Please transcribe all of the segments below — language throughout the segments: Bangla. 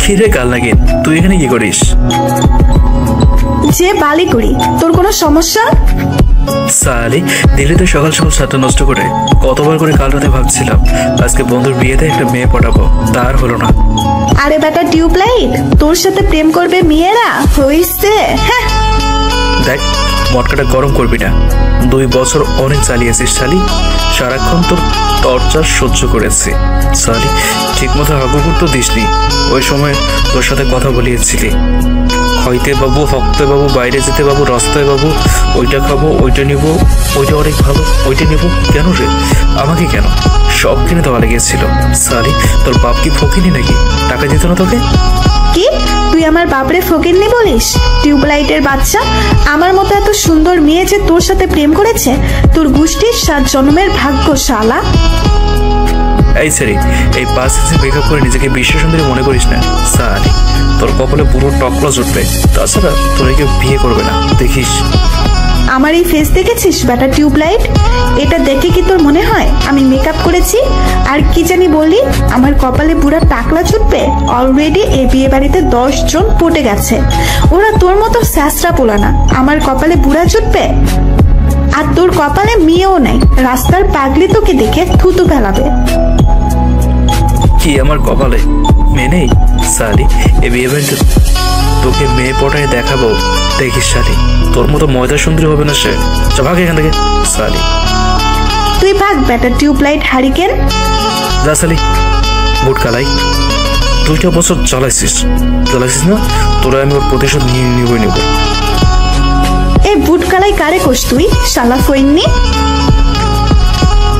কিরে কাল নাকি তুই এখানে কি করিস? যে বালি করি, তোর কোনো সমস্যা? সালি দিল্লি তো সকাল সকাল সাতটা নষ্ট করে কতবার করে কাল রাতে ভাবছিলাম আজকে বন্ধুর বিয়েতে একটা মেয়ে পটাবো, তার হলো না। আরে বেটা টিউবলাইট, তোর সাথে প্রেম করবে মেয়েরা হইছে? হ্যাঁ দেখ মটকাটা গরম করবি না, 2 বছর অনেক চালিয়েছিস শালি, সারাক্ষণ তোর টর্চার সহ্য করেছি শালি, ঠিক মতো হাগুগুর তো দিসনি। ওই সময় তোর সাথে কথা বলিয়েছিলি, হইতে বাবু হকতে বাবু বাইরে যেতে বাবু রাস্তায় বাবু, ওইটা খাবো ওইটা নিব, ওইটা অনেক ভালো ওইটা নিব। কেন রে আমাকে কেন? সব কিনে দেওয়া লেগেছিল শালি। তোর বাপ কি ফকিনি নাকি? টাকা দিত না তোকে? কি তুই আমার বাপরে ফকিন্নি বলিস? টিউবলাইটের বাচ্চা, আমার মতো এত সুন্দর মেয়ে যে তোর সাথে প্রেম করেছে, তোর গোষ্ঠীর 7 জন্মের ভাগ্য শালা। এই সারি এই 5 ইঞ্চি মেকআপ করে নিজেকে বিশ্ব সুন্দরী মনে করিস না সালি, তোর কপালে পুরো টকলা জুটবে, তাছাড়া তোর কেউ বিয়ে করবে না দেখিস। আমার এই ফেস দেখেছিস বেটা টিউবলাইট? এটা দেখে কি তোর মনে হয় আমি মেকআপ করেছি? আর কি জানি বললি আমার কপালে পুরা টাকলা ছুটবে? অলরেডি এই বিয়ে বাড়িতে 10 জন পটে গেছে, ওরা তোর মতো স্যাসরা পোলা না, আমার কপালে বুড়া ছুটবে? আর তোর কপালে মেয়েও নাই, রাস্তার পাগলি তোকে দেখে থুতু ফেলাবে। কি আমার কপালে মেয়ে নেই সালি? এ বিয়ে বাড়িতে তোকে মেয়ে পটায় দেখাবো দেখিস শালি, তোর মতো ময়দা সুন্দরী হবে না সে। চ ভাগ এখান থেকে সালি। তুই ভাগ বেটা টিউবলাইট হারিকেন। যা শালি বুট কালাই, 2টা বছর চালাইছিস না? তোরা আমি ওর প্রতিশোধ নিবই নেব। এই বুট কালাই কারে কোস তুই শালা ফইন্নি?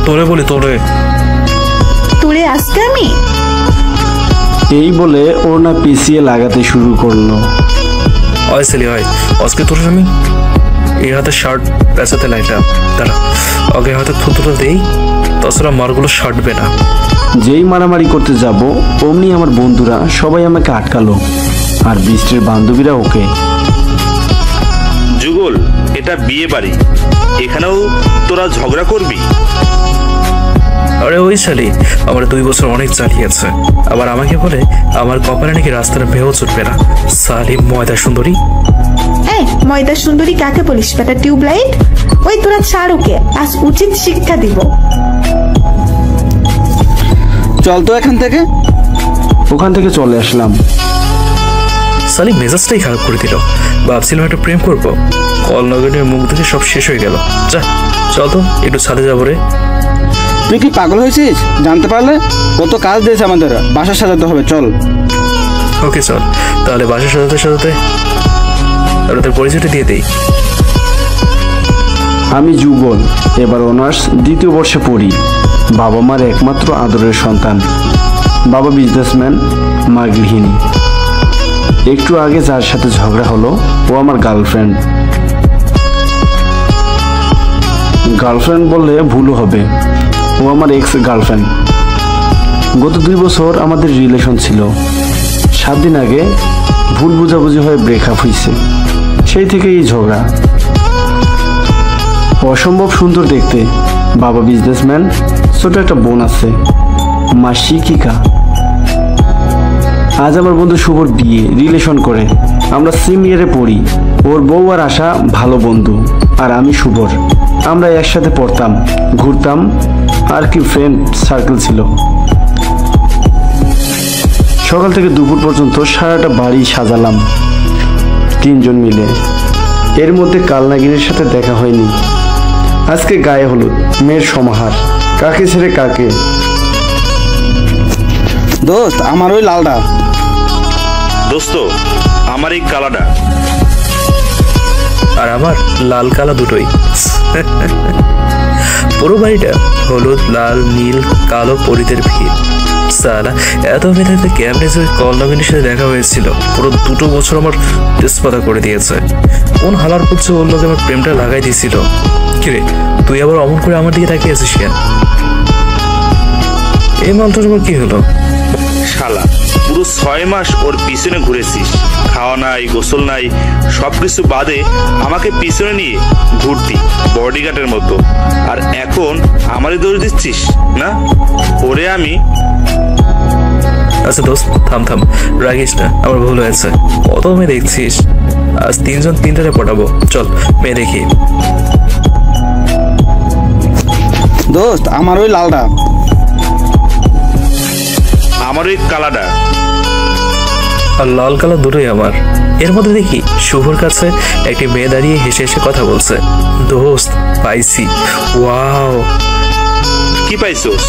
তোরে বলি তোরে আজকে আমি এই বলে ওর না পিছিয়ে লাগাতে শুরু করলো। হয় সেলি হয়, আজকে তোর আমি এই হাতে শার্ট পেঁচাতে লাইটা, দাঁড়া আগে হাতে থুতুটা দেই, তাছাড়া মারগুলো শার্টবে না। যেই মারামারি করতে যাব অমনি আমার বন্ধুরা সবাই আমাকে আটকালো, আর বৃষ্টির বান্ধবীরা ওকে। যুগল, এটা বিয়ে বাড়ি, এখানেও তোরা ঝগড়া করবি? আরে ওই শালি আমার 2 বছর অনেক চালিয়েছে, আবার আমাকে বলে আমার কপালে নাকি রাস্তার ভেও ছুটবে না শালি ময়দা সুন্দরী। এই ময়দা সুন্দরী কাকে বলিস বেটা টিউবলাইট? ওই তোরা ছাড় ওকে, আজ উচিত শিক্ষা দিব। চল তো এখান থেকে। ওখান থেকে চলে আসলাম। শালি মেজাজটাই খারাপ করে দিল, ভাবছিলাম একটু প্রেম করবো, কল নগরের মুখ দেখে সব শেষ হয়ে গেল। যা চল তো একটু ছাদে যাবো রে। তুই কি পাগল হয়েছিস? জানতে পারলে কত কাজ দিয়েছে আমাদের, বাসা সাজাতে হবে, চল। ওকে চল তাহলে বাসা সাজাতে তোদের পরিচয়টা দিয়ে দেই। আমি যুগল, এবার অনার্স 2য় বর্ষে পড়ি, বাবা মার একমাত্র আদরের সন্তান। বাবা বিজনেসম্যান, মা গৃহিণী। একটু আগে যার সাথে ঝগড়া হলো ও আমার গার্লফ্রেন্ড বললে ভুলও হবে, ও আমার এক্স গার্লফ্রেন্ড। গত 2 বছর আমাদের রিলেশন ছিল, 7 দিন আগে ভুল বুঝাবুঝি হয়ে ব্রেকআপ হয়েছে, সেই থেকে এই ঝগড়া। অসম্ভব সুন্দর দেখতে, বাবা বিজনেসম্যান, ছোট একটা বোন আছে, মা শিক্ষিকা। আজ আমার বন্ধু শুভর বিয়ে, রিলেশন করে, আমরা সেম ইয়ারে পড়ি। ওর বউ আর আশা ভালো বন্ধু, আর আমি শুভর। আমরা একসাথে পড়তাম, ঘুরতাম, আর কি ফ্রেন্ড সার্কেল ছিল। সকাল থেকে দুপুর পর্যন্ত সারাটা বাড়ি সাজালাম 3 জন মিলে। এর মধ্যে কালনাগিনীর সাথে দেখা হয়নি। আজকে গায়ে হলুদ, মেয়ের সমাহার, কাকে ছেড়ে কাকে। দোস্ত আমার ওই লালটা। দোস্ত আমার এই কালাটা। আর আমার লাল কালা দুটোই। পুরো বাড়িটা হলুদ লাল নীল কালো পরিদের ভিড়। সালা এত মেধাতে ক্যাম্পে যে কলনগিনীর সাথে দেখা হয়েছিল, পুরো 2 বছর আমার তেজপাতা করে দিয়েছে। কোন হালার পুচ্ছে ওর লোক আমার প্রেমটা লাগাই দিয়েছিল। কিরে তুই আবার অমন করে আমার দিকে তাকিয়ে আছিস কেন? এই মালটার তোমার কি হলো? শালা পুরো 6 মাস ওর পিছনে ঘুরেছিস, খাওয়া নাই গোসল নাই, সবকিছু বাদে আমাকে পিছনে নিয়ে ঘুরতি বডিগার্ডের মতো, আর এখন আমারই দোষ দিচ্ছিস না? ওরে আমি আচ্ছা দোস্ত, থাম থাম, রাগিস না, আমার ভুল হয়েছে। কত মেয়ে দেখছিস, আজ 3 জন 3টারে পটাবো। চল মেয়ে দেখি। দোস্ত আমার ওই লালটা। আমার ওই কালাটা। আর লাল কালার দুটোই আমার। এর মধ্যে দেখি শুভর কাছে একটি মেয়ে দাঁড়িয়ে হেসে হেসে কথা বলছে। দোস্ত পাইছি, ওয়াও। কি পাইছোস?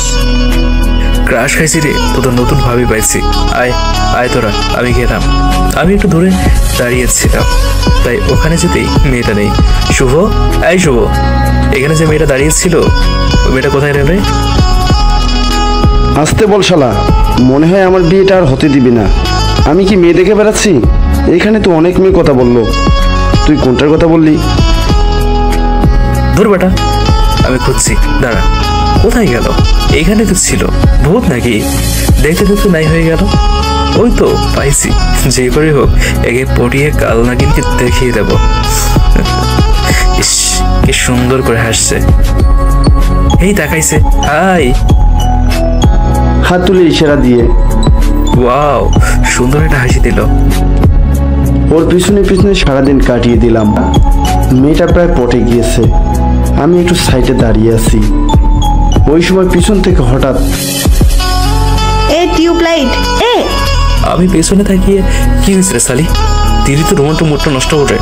ক্রাশ খাইছি রে, তোদের নতুন ভাবি পাইছি। আয় আয় তোরা, আমি গেলাম। আমি একটু দূরে দাঁড়িয়েছিলাম, তাই ওখানে যেতেই মেয়েটা নেই। শুভ, এই শুভ, এখানে যে মেয়েটা দাঁড়িয়েছিল ওই মেয়েটা কোথায় রে? আসতে বল শালা, মনে হয় আমার বিয়েটা আর হতে দিবি না। আমি কি মেয়ে দেখে বেড়াচ্ছি? এখানে তো অনেক মেয়ে কথা বললো, তুই কোনটার কথা বললি? ধুর বেটা, আমি খুঁজছি, দাঁড়া। কোথায় গেল? এইখানে তো ছিল। ভূত নাকি? দেখতে দেখতে নাই হয়ে গেল। ওই তো পাইছি, যে করে হোক একে পটিয়ে কাল নাগিনকে দেখিয়ে দেব। ইস, কি সুন্দর করে হাসছে। এই তাকাইছে, হাই। হাত তুলে ইশারা দিয়ে ওয়াও, সুন্দর একটা হাসি দিল। ওর পিছনে পিছনে সারাদিন কাটিয়ে দিলাম। মেয়েটা প্রায় পটে গিয়েছে, আমি একটু সাইডে দাঁড়িয়ে আছি। ওই সময় পিছন থেকে হঠাৎ এ টিউবলাইট এ। আমি পেছনে থাকিয়ে, কি হয়েছে রে সালি? দিদি তো রোমান্ট মুডটা নষ্ট করে।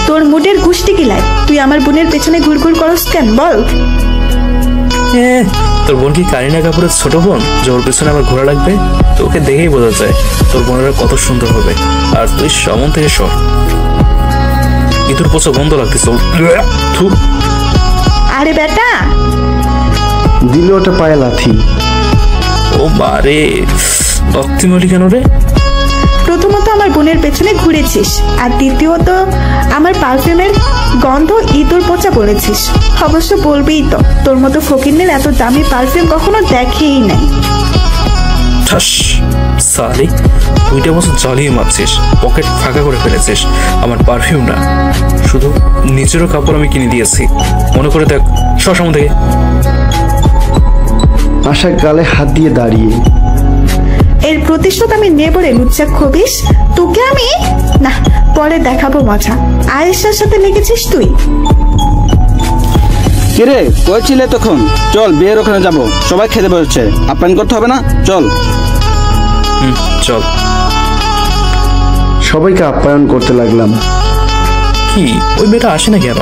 তোর মুডের গুষ্টি কিলাই, তুই আমার বোনের পেছনে ঘুরঘুর করস কেন বল? তোর বোন কি কারিনা কাপুরের ছোট বোন যে ওর পেছনে আমার ঘোরা লাগবে? তোকে দেখেই বোঝা যায় তোর বোনেরা কত সুন্দর হবে। আর তুই সামন থেকে সর, ইঁদুর পচা গন্ধ লাগতেছে। আরে বেটা, দিল ওটা পায়ে লাথি। ও মারে, রক্তিমলি কেন রে? প্রথমত আমার বোনের পেছনে ঘুরেছিস, আর দ্বিতীয়ত আমার পারফিউমের গন্ধ ইঁদুর পচা বলেছিস। অবশ্য বলবেই তো, তোর মতো ফকিন্নের এত দামি পারফিউম কখনো দেখেই নাই। ঠাস সালি, 2টা বছর জ্বালিয়ে মারছিস, পকেট ফাঁকা করে ফেলেছিস। আমার পারফিউম না, শুধু নিজেরও কাপড় আমি কিনে দিয়েছি, মনে করে দেখ। সসাম থেকে আশা গালে হাত দিয়ে দাঁড়িয়ে। এর প্রতিশোধ আমি নেব রে লুচ্চা খবিস। তোকে আমি না, পরে দেখাবো মজা। আয়েশার সাথে লেগেছিস তুই। কিরে কই ছিলে তখন? চল বিয়ের ওখানে যাব, সবাই খেতে বসছে, আপ্যায়ন করতে হবে না? চল। চল। সবাইকে আপ্যায়ন করতে লাগলাম। কি ওই মেয়েটা আসে না কেন?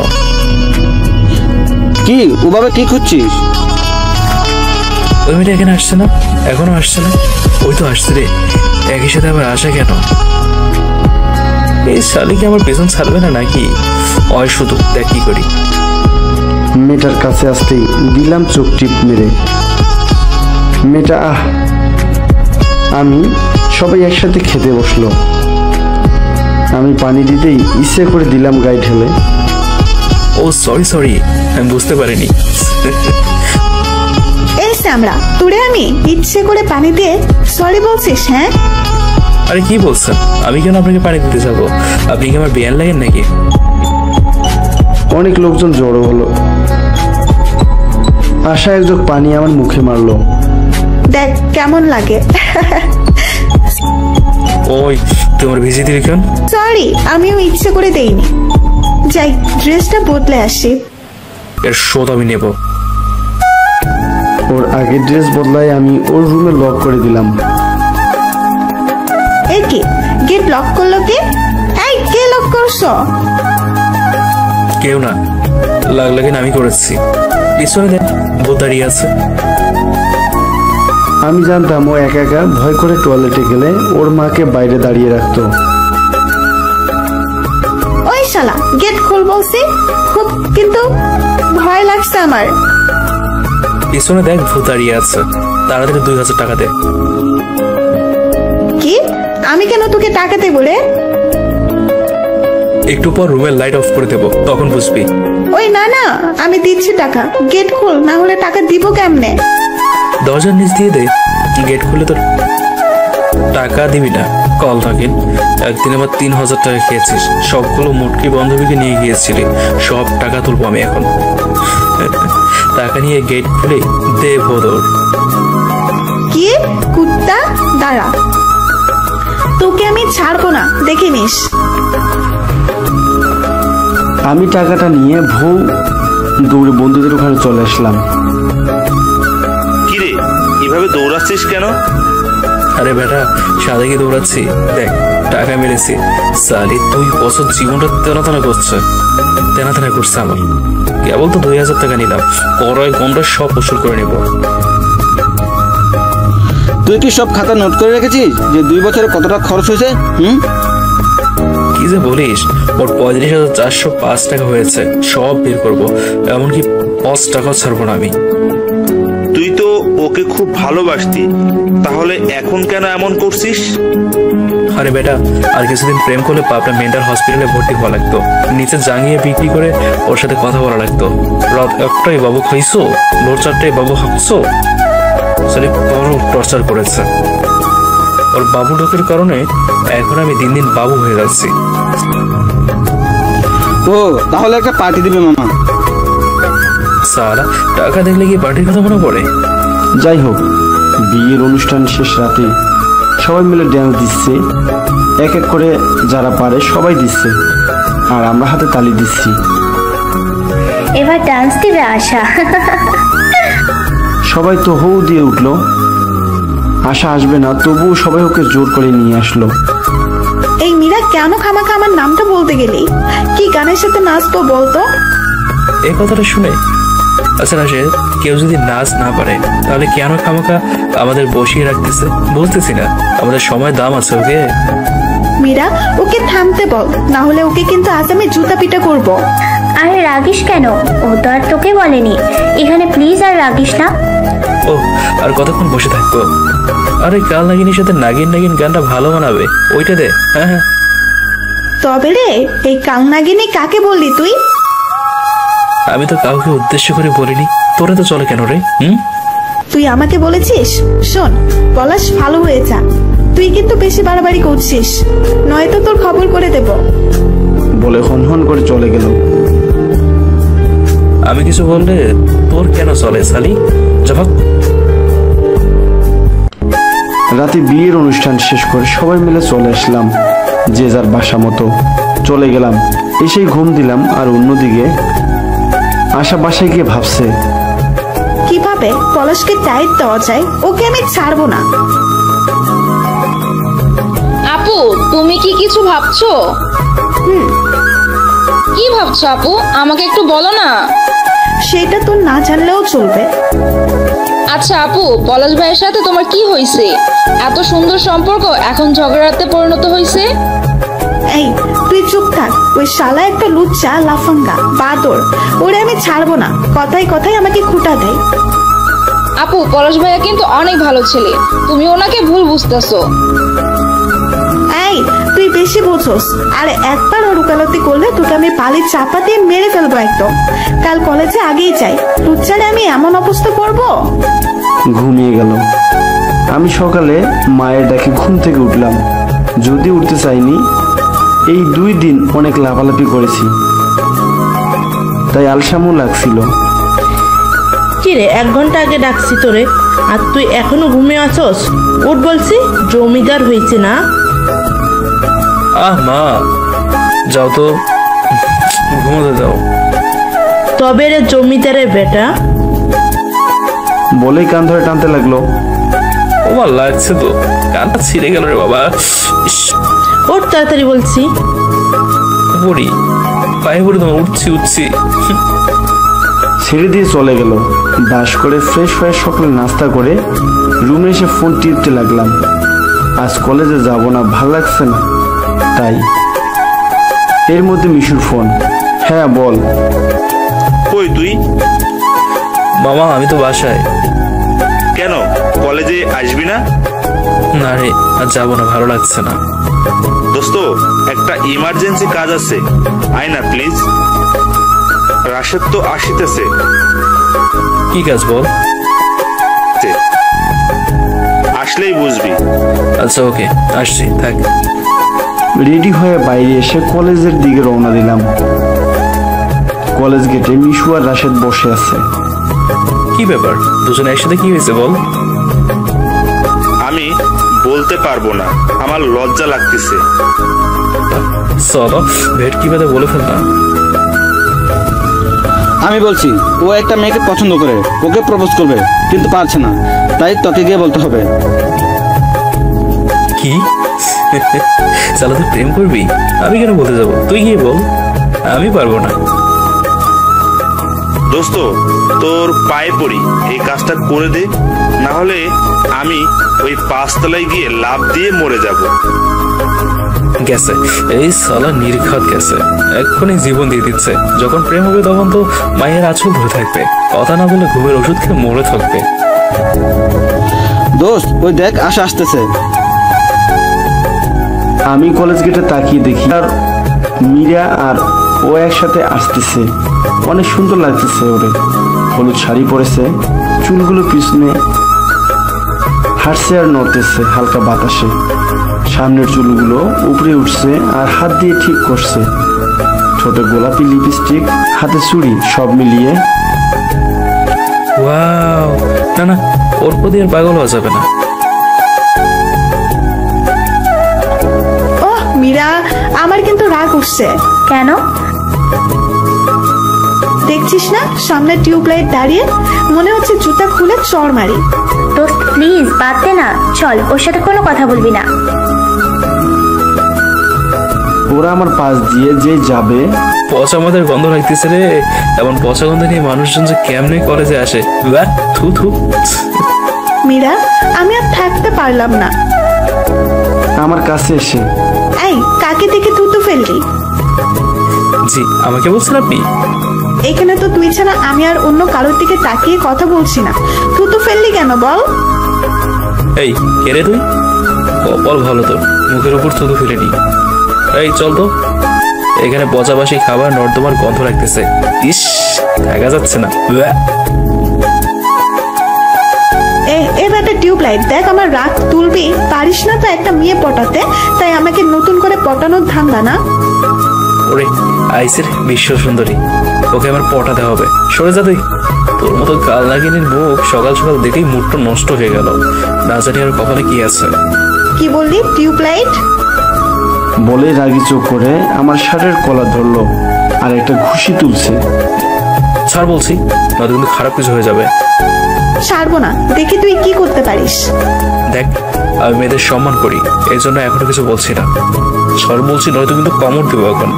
কি ওভাবে কি খুঁজছিস? ওই মেয়েটা এখানে আসছে না, এখনো আসছে না। ওই তো আসছে রে, একই সাথে আবার আসা কেন? এই শালি কি আমার পেছন ছাড়বে না নাকি? ওই শুধু দেখ কি করি। মেয়েটার কাছে আসতেই দিলাম চোখ টিপ মেরে। মেয়েটা আমি সবাই একসাথে খেতে বসলো। আমি পানি দিতেই ইচ্ছে করে দিলাম গায়ে ঢেলে। ও সরি, আমি বুঝতে পারিনি। এই শ্যামলা, তোরে আমি ইচ্ছে করে পানি দিয়ে সরি বলছিস? হ্যাঁ, আরে কি বলছেন? আমি কেন আপনাকে পানি দিতে যাবো? আপনি কি আমার বিয়ান লাগেন নাকি? অনেক লোকজন জড়ো হলো। আশা এক জগ পানি আমার মুখে মারলো। দেখ কেমন লাগে। ওই তোমার ভিজে দিলি কেন? সরি, আমিও ইচ্ছে করে দেইনি। যাই, ড্রেসটা বদলে আসি। এর শোধ আমি নেব। ওর আগের ড্রেস বদলায় আমি ওর রুমে লক করে দিলাম। এ কি, গেট লক করলো কে? এই কে লক করছো? কেউ না, লাগলে কিনা আমি করেছি। পিছনে দেখ ভূত দাঁড়িয়ে আছে। আমি জানতাম ও একা একা ভয় করে টয়লেটে গেলে ওর মাকে বাইরে দাঁড়িয়ে রাখতো। ওই শালা, গেট খোল বলছি, খুব কিন্তু ভয় লাগছে আমার। পিছনে দেখ ভূত দাঁড়িয়ে আছে, তাড়াতাড়ি 2000 টাকা দে। কি? আমি কেন তোকে টাকা দেবো রে? একটু পর রুমের লাইট অফ করে দেবো, তখন বুঝবি। ওই না না, আমি দিচ্ছি টাকা, গেট খোল, না হলে টাকা দিব কেমনে? দরজার নিচ দিয়ে দে, গেট খুলে তোর টাকা দিবি না। কল থাকিন, একদিন আবার 3000 টাকা খেয়েছিস, সবগুলো মুটকি বান্ধবীকে নিয়ে গিয়েছিলি, সব টাকা তুলবো আমি এখন। টাকা নিয়ে গেট খুলে দে বদর। কি কুত্তা, দাঁড়া, তোকে আমি ছাড়বো না, দেখে নিস। আমি টাকাটা নিয়ে দৌড়ে বন্ধুদের ওখানে চলে আসলাম। কিরে এভাবে দৌড়াচ্ছিস কেন? আরে বেটা, সাদেকে দৌড়াচ্ছি, দেখ টাকা মেরেছি। সালি 2 বছর জীবনটা তেনাতেনা করছে আমার। কেবল তো 2000 টাকা নিলাম, পরে গন্ডা সব উসুল করে নিব। তুই কি সব খাতা নোট করে রেখেছিস যে 2 বছরে কত টাকা খরচ হয়েছে? কি যে বলিস, ওর 35,405 টাকা হয়েছে, সব বের করবো, এমনকি 5 টাকাও ছাড়বো না আমি। তুই তো ওকে খুব ভালোবাসতি, তাহলে এখন কেন এমন করছিস? আরে বেটা, আর কিছুদিন প্রেম করলে পাবনা মেন্টাল হসপিটালে ভর্তি হওয়া লাগতো, নিচে জাঙ্গিয়ে বিক্রি করে ওর সাথে কথা বলা লাগতো। রাত 1টায় বাবু খাইছো, ভোর 4টায় বাবু হাঁকছো। সালি বড় টর্চার করেছে। ওর বাবু ঢোকের কারণে এখন আমি দিন দিন বাবু হয়ে যাচ্ছি। ও তাহলে একটা পার্টি দিবে মামা? সারা টাকা দেখলে কি পার্টির কথা মনে পড়ে? যাই হোক, বিয়ের অনুষ্ঠান শেষ রাতে সবাই মিলে ড্যান্স দিচ্ছে, এক এক করে যারা পারে সবাই দিচ্ছে, আর আমরা হাতে তালি দিচ্ছি। এবার ডান্স দিবে আশা। সবাই তো হৌ দিয়ে উঠলো। আশা আসবে না, তবুও সবাই ওকে জোর করে নিয়ে আসলো। এই মীরা, কেন খামাখা আমার নামটা বলতে গেলি? কি গানের সাথে নাচবো বলতো? এই কথাটা শুনে আচ্ছা রাশেদ, কেউ যদি নাচ না পারে তাহলে কেন খামাখা আমাদের বসিয়ে রাখতেছে? বুঝতেছি না, আমাদের সময় দাম আছে। ওকে মীরা, ওকে থামতে বল, না হলে ওকে কিন্তু আজ আমি জুতা পিটা করবো। আরে রাগিস কেন? ও তো আর তোকে বলেনি। এখানে প্লিজ আর রাগিস না। ও আর কতক্ষণ বসে থাকবো? আরে কাল নাগিনীর সাথে নাগিন নাগিন গানটা ভালো মানাবে, ওইটা দে। হ্যাঁ হ্যাঁ। তবে রে, এই কালনাগিনী কাকে বললি তুই? আমি তো কাউকে উদ্দেশ্য করে বলিনি, তোরে তো চলে কেন রে? তুই আমাকে বলেছিস? শোন পলাশ, ভালো হয়ে যা, তুই কিন্তু বেশি বাড়াবাড়ি করছিস, নয়তো তোর খবর করে দেব। বলে হন করে চলে গেল। আমি কিছু বললে তোর কেন চলে সালি? জবাব। রাতে বিয়ের অনুষ্ঠান শেষ করে সবাই মিলে চলে আসলাম, যে যার বাসা মতো চলে গেলাম। এসেই ঘুম দিলাম। আর অন্যদিকে আশা বাসায় গিয়ে ভাবছে, কিভাবে পলাশকে টাইট দেওয়া যায়, ওকে আমি ছাড়বো না। আপু, তুমি কি কিছু ভাবছো? কি ভাবছো আপু? আমাকে একটু বলো না। সেটা তোর না জানলেও চলবে। আচ্ছা আপু, পলাশ ভাইয়ের সাথে তোমার কি হয়েছে? এত সুন্দর সম্পর্ক এখন ঝগড়াতে পরিণত হয়েছে। এই তুই চুপ থাক, ওই শালা একটা লুচ্চা লাফাঙ্গা বাদর, ওরে আমি ছাড়বো না। কথায় কথায় আমাকে খুঁটা দেয়। আপু, পলাশ ভাইয়া কিন্তু অনেক ভালো ছেলে, তুমি ওনাকে ভুল বুঝতেছো। এই তুই বেশি বোঝোস, আর একবার ওর উকালতি করলে তোকে আমি পালির চাপা দিয়ে মেরে ফেলবো একদম। কাল কলেজে আগেই যাই, লুচ্চারে আমি এমন অবস্থা করবো। ঘুমিয়ে গেল। আমি সকালে মায়ের ডাকে ঘুম থেকে উঠলাম, যদি উঠতে চাইনি। এই 2 দিন অনেক লাফালাফি করেছি, তাই আলসামও লাগছিল। কিরে, 1 ঘন্টা আগে ডাকছি তোরে, আর তুই এখনো ঘুমিয়ে আছস? উঠ বলছি, জমিদার হয়েছে না? মা, যাও তো, ঘুমোতে যাও। তবে রে জমিদারের বেটা, বলেই কান ধরে টানতে লাগলো। ও আমার লাগছে তো, কানটা ছিঁড়ে গেল রে বাবা। ওঠ তাড়াতাড়ি বলছি। পড়ি পায়ে পড়ি, তোমার উঠছি। ছেড়ে দিয়ে চলে গেল। ব্রাশ করে ফ্রেশ হয়ে সকালে নাস্তা করে রুমে এসে ফোন টিপতে লাগলাম। আজ কলেজে যাব না, ভাল লাগছে না তাই। এর মধ্যে মিশুর ফোন। হ্যাঁ বল। কই তুই? মামা, আমি তো বাসায়। কেন কলেজে আসবি না? না রে, আর যাবো না, ভালো লাগছে না। দোস্ত, একটা ইমার্জেন্সি কাজ আছে, আয় না প্লিজ। রাশেদ তো আসিতেছে। কি কাজ বল? আসলেই বুঝবি। আচ্ছা ওকে, আসছি, থাক। রেডি হয়ে বাইরে এসে কলেজের দিকে রওনা দিলাম। কলেজ গেটে মিশু আর রাশেদ বসে আছে। কি ব্যাপার, দুজনে একসাথে কি হয়েছে বল? বলতে পারবো না, আমার লজ্জা লাগতেছে। চলো ভেটকি বেঁধে বলে ফেল না। আমি বলছি ও একটা মেয়েকে পছন্দ করে, ওকে প্রপোজ করবে কিন্তু পারছে না, তাই তোকে গিয়ে বলতে হবে। কি চলো তুই প্রেম করবি? আমি কেন বলতে যাবো? তুই গিয়ে বল, আমি পারবো না। দোস্ত তোর পায়ে পড়ি, এই কাজটা করে দে, না হলে আমি ওই 5 তলায় গিয়ে লাফ দিয়ে মরে যাব। গেছে এই সালা নির্ঘাত গেছে, এক্ষুনি জীবন দিয়ে দিচ্ছে। যখন প্রেম হবে তখন তো মায়ের আঁচল ধরে থাকবে, কথা না বলে ঘুমের ওষুধ খেয়ে মরে থাকবে। দোস্ত ওই দেখ আশা আসতেছে। আমি কলেজ গেটে তাকিয়ে দেখি আর মীরা আর ও একসাথে আসতেছে। অনেক সুন্দর লাগতেছে ওরে, হলুদ শাড়ি পরেছে, চুলগুলো পিছনে হাঁটছে আর নড়তেছে হালকা বাতাসে। সামনের চুলগুলো উপরে উঠছে আর হাত দিয়ে ঠিক করছে। ছোট গোলাপি লিপস্টিক, হাতে চুড়ি, সব মিলিয়ে ওয়াও, না না ওর প্রতি আর পাগল হওয়া যাবে না। ওহ মীরা, আমার কিন্তু রাগ উঠছে। কেন? দেখছিস না সামনে টিউবলাইট দাঁড়িয়ে, মনে হচ্ছে জুতা খুলে চড় মারি। দোস্ত প্লিজ বাদ দে না, চল ওর সাথে কোনো কথা বলবি না। ওরা আমার পাশ দিয়ে যে যাবে। পচা আমাদের গন্ধ লাগতেছে রে, এমন পচা গন্ধ নিয়ে মানুষজন যে কেমনে কলেজে আসে। থু থু। মীরা, আমি আর থাকতে পারলাম না। আমার কাছে এসে এই কাকে দেখে থুতু ফেললি? জি আমাকে বলছেন আপনি? এখানে তো তুই ছাড়া আমি আর অন্য কারোর দিকে তাকিয়ে কথা বলছি না, থুতু ফেললি কেন বল? এই কে রে তুই? কপাল ভালো তোর, মুখের উপর থুতু ফেলেনি। এই চল তো, এখানে পচাবাসি খাবার নর্দমার গন্ধ লাগতেছে। ইস থাকা যাচ্ছে না। এবার একটা টিউবলাইট দেখ, আমার রাগ তুলবি পারিস না তো একটা মেয়ে পটাতে, তাই আমাকে নতুন করে পটানোর ধান্দা না? ওরে আইসের বিশ্ব সুন্দরী, ওকে আমার পটাতে হবে। সরে যা তুই, তোর মতো গাল লাগিনের মুখ সকাল সকাল দেখেই মুডটা নষ্ট হয়ে গেল। না জানি আর কপালে কি আছে। কি বললি? টিউবলাইট বলে রাগি চোখ করে আমার শার্টের কলার ধরলো আর একটা ঘুষি তুলছে। ছাড় বলছি, নয়তো কিন্তু খারাপ কিছু হয়ে যাবে। ছাড়বো না, দেখি তুই কি করতে পারিস। দেখ আমি মেয়েদের সম্মান করি, এই জন্য এখনো কিছু বলছি না। ছাড় বলছি, নয়তো কিন্তু কামড় দেবো এখন।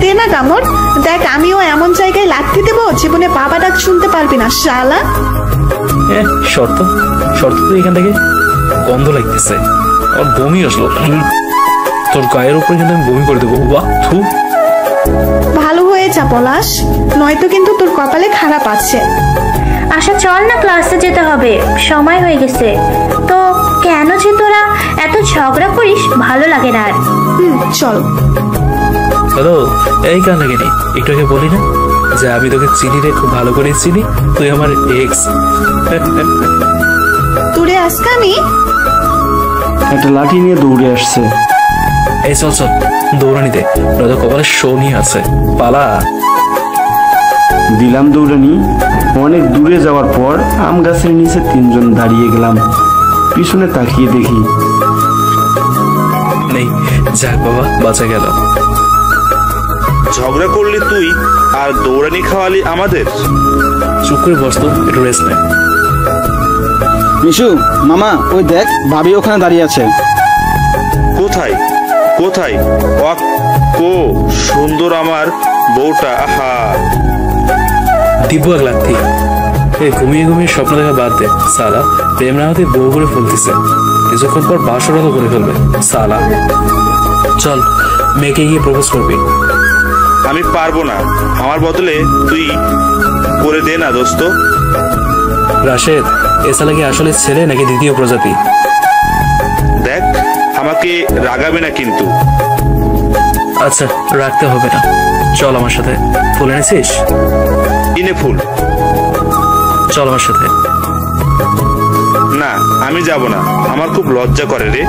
দে না কামড়, দেখ আমিও এমন জায়গায় লাথি দেবো জীবনে বাবা ডাক শুনতে পারবি না শালা। শর্ত শর্ত তুই এখান থেকে, গন্ধ লাগতেছে, আমার বমি আসলো। তোর গায়ের উপরে কিন্তু আমি বমি করে দেবো। বাহ থু। ভালো হয়ে যা পলাশ, নয়তো কিন্তু তোর কপালে খারাপ আছে। আশা চল না, ক্লাসে যেতে হবে, সময় হয়ে গেছে। তো কেন যে তোরা এত ঝগড়া করিস ভালো লাগে না আর। চল। হ্যালো, এই কান লাগেনি, একটু আগে বলি না যে আমি তোকে চিনি রে, খুব ভালো করে চিনি, তুই আমার এক্স। তোরে আজকে আমি একটা লাঠি নিয়ে দৌড়ে আসছে। এই চল চল দৌড়ানি দে, নয়তো কপালে শনি আছে, পালা। দিলাম দৌড়ানি। অনেক দূরে যাওয়ার পর আম গাছের নিচে 3 জন দাঁড়িয়ে গেলাম। পিছনে তাকিয়ে দেখি নেই। যাক বাবা, বাঁচা গেল। ঝগড়া করলি তুই আর দৌড়ানি খাওয়ালি আমাদের। চুপ করে বসতো, একটু রেস্ট নে। মিশু মামা, ওই দেখ ভাবি ওখানে দাঁড়িয়ে আছে। কোথায় কোথায়? কো সুন্দর আমার বউটা। আহা, দিব এক লাথি। ঘুমিয়ে ঘুমিয়ে স্বপ্ন দেখা বাদ দে সালা, প্রেম না হতে বউ করে ফেলতেছে, কিছুক্ষণ পর বাসরত করে ফেলবে সালা। চল মেয়েকে গিয়ে প্রপোজ করবি। আমি পারবো না, আমার বদলে তুই করে দে না দোস্ত। রাশেদ, এ সালা কি আসলে ছেলে নাকি দ্বিতীয় প্রজাতি? দেখ আমাকে রাগাবে না কিন্তু। আচ্ছা রাখতে হবে না, চল আমার সাথে। ফুল এনেছিস? ইনে ফুল। চল আমার সাথে। না আমি যাব না, আমার খুব লজ্জা করে রে।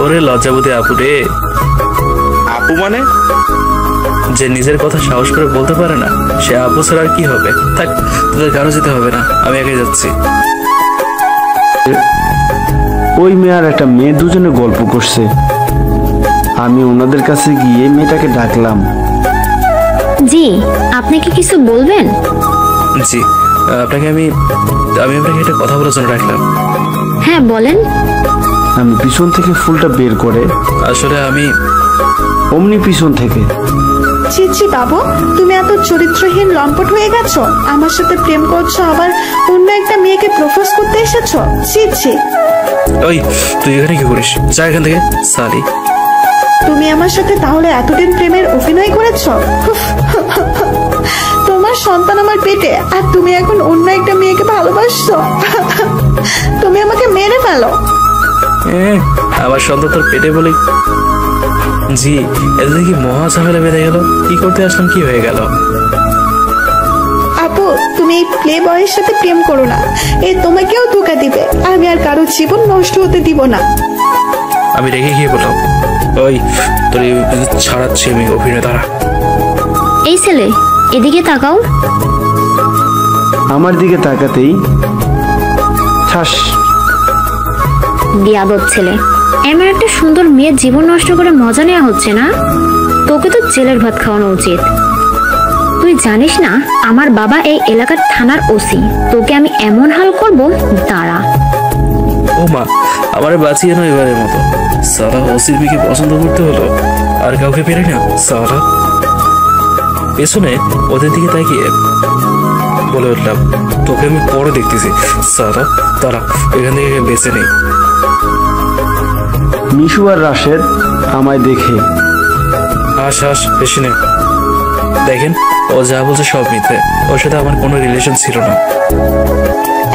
ওরে লজ্জাবতী আপু রে। আপু মানে? যে নিজের কথা সাহস করে বলতে পারে না, সে আপু ছাড়া আর কি হবে। থাক, তোদের কারো যেতে হবে না, আমি একাই যাচ্ছি। ওই মেয়ে আর একটা মেয়ে দুজনে গল্প করছে। আমি ওনাদের কাছে গিয়ে মেয়েটাকে ডাকলাম। জি, আপনি কি কিছু বলবেন? জি, আপনাকে আমি আপনাকে একটা কথা বলার জন্য ডাকলাম। হ্যাঁ বলেন। আমি পিছন থেকে ফুলটা বের করে, আসলে আমি অমনি পিছন থেকে, ছি ছি বাবু, তুমি এত চরিত্রহীন লম্পট হয়ে গেছো, আমার সাথে প্রেম করছো, আবার অন্য একটা মেয়েকে প্রপোজ করতে এসেছো। ছি ছি। ওই তুই এখানে কি করিস? যা এখান থেকে সালি। তুমি আমার সাথে তাহলে এতদিন প্রেমের অভিনয় করেছো? উফ, তোমার সন্তান আমার পেটে, আর তুমি এখন অন্য একটা মেয়েকে ভালোবাসছো। তুমি আমাকে মেরে ফেলো। আমার সন্তান তোর পেটে বলে? জি, এতে দেখি মহা ঝামেলা বেঁধে গেল। কি করতে আসলাম, কি হয়ে গেল? আপু, তুমি এই প্লে বয়ের সাথে প্রেম করো না, এ তোমাকেও ধোকা দিবে। আমি আর কারো জীবন নষ্ট হতে দিব না। আমি রেগে গিয়ে বললাম, ওই তোর ছাড়াচ্ছি আমি অভিনেতারা। এই ছেলে, এদিকে তাকাও। আমার দিকে তাকাতেই ঠাস। বিয়াদব ছেলে, এমন একটা সুন্দর মেয়ের জীবন নষ্ট করে মজা নেওয়া হচ্ছে না? তোকে তো জেলের ভাত খাওয়ানো উচিত। তুই জানিস না আমার বাবা এই এলাকার থানার ওসি। তোকে আমি এমন হাল করব, দাঁড়া। ও মা, আমার বাঁচিয়ে নয় এবারের মতো। সারা ওসির মেয়েকে পছন্দ করতে হলো, আর কাউকে পেরে না। সারা পেছনে ওদের দিকে তাকিয়ে বলে উঠলাম, তোকে আমি পরে দেখতেছি। সারা তারা এখান থেকে বেঁচে নেই। মিশু আর রাশেদ আমায় দেখে, হাস হাস, বেশি নেই। দেখেন, ও যা বলছে সব মিথ্যে। ওর সাথে আমার কোনো রিলেশন ছিল না।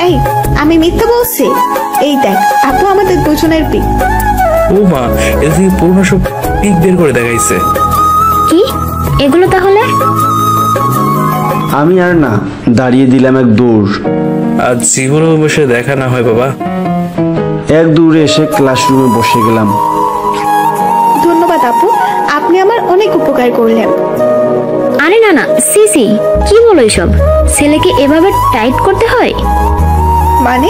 এই, আমি মিথ্যা বলছি? এই দেখ আপু, আমাদের দুজনের পিক। ও মা, এর থেকে পুরনো সব পিক বের করে দেখাইছে। কি এগুলো তাহলে? আমি আর না দাঁড়িয়ে দিলাম এক দৌড়। আজ জীবনে বসে দেখা না হয় বাবা। এক দৌড়ে এসে ক্লাসরুমে বসে গেলাম। ধন্যবাদ আপু, আপনি আমার অনেক উপকার করলেন। আরে না না, সিসি কি বলো এসব? ছেলেকে এভাবে টাইট করতে হয়? মানে?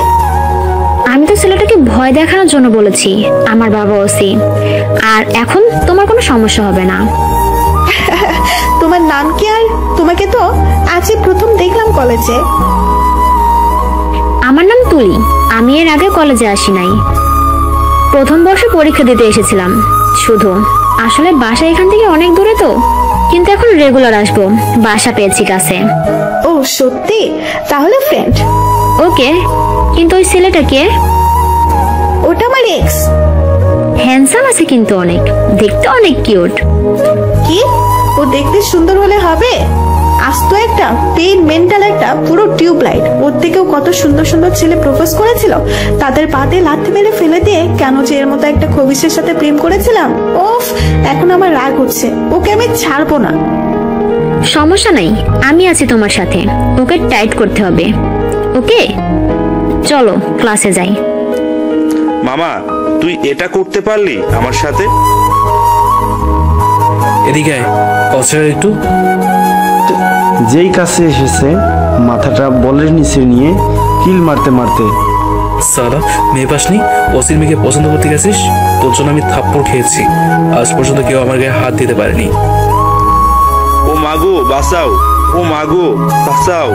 আমি তো ছেলেটাকে ভয় দেখানোর জন্য বলেছি। আমার বাবা ওসি, আর এখন তোমার কোনো সমস্যা হবে না। তোমার নাম কি? আর তোমাকে তো আজই প্রথম দেখলাম কলেজে। আমার নাম তুলি। আমি এর আগে কলেজে আসি নাই। প্রথম বর্ষে পরীক্ষা দিতে এসেছিলাম শুধু। আসলে বাসা এখান থেকে অনেক দূরে তো, কিন্তু এখন রেগুলার আসবো। বাসা পেয়েছি কাছে। ও সত্যি? তাহলে ফ্রেন্ড। ওকে, কিন্তু ওই ছেলেটা কে? ওটা আমার এক্স। হ্যান্ডসাম আছে কিন্তু অনেক, দেখতে অনেক কিউট। কি? ও দেখতে সুন্দর হলে হবে? আস্ত একটা পেইন মেন্টাল, একটা পুরো টিউবলাইট। ওর থেকেও কত সুন্দর সুন্দর ছেলে প্রপোজ করেছিল, তাদের পাতে লাথি মেরে ফেলে দিয়ে কেন যে এর মতো একটা খবিশের সাথে প্রেম করেছিলাম। ওফ, এখন আমার রাগ হচ্ছে। ওকে আমি ছাড়বো না। সমস্যা নাই, আমি আছি তোমার সাথে। ওকে টাইট করতে হবে। ওকে, চলো ক্লাসে যাই। মামা, তুই এটা করতে পারলি আমার সাথে? এদিকে আয়, কথা একটু। যেই কাছে এসেছে মাথাটা বলের নিচে নিয়ে কিল মারতে মারতে, সালা মেয়ে পাসনি, ওসির মেয়েকে পছন্দ করতে গেছিস। তোর জন্য আমি থাপ্পড় খেয়েছি। আজ পর্যন্ত কেউ আমার গায়ে হাত দিতে পারেনি। ও মাগো বাঁচাও, ও মাগো বাঁচাও।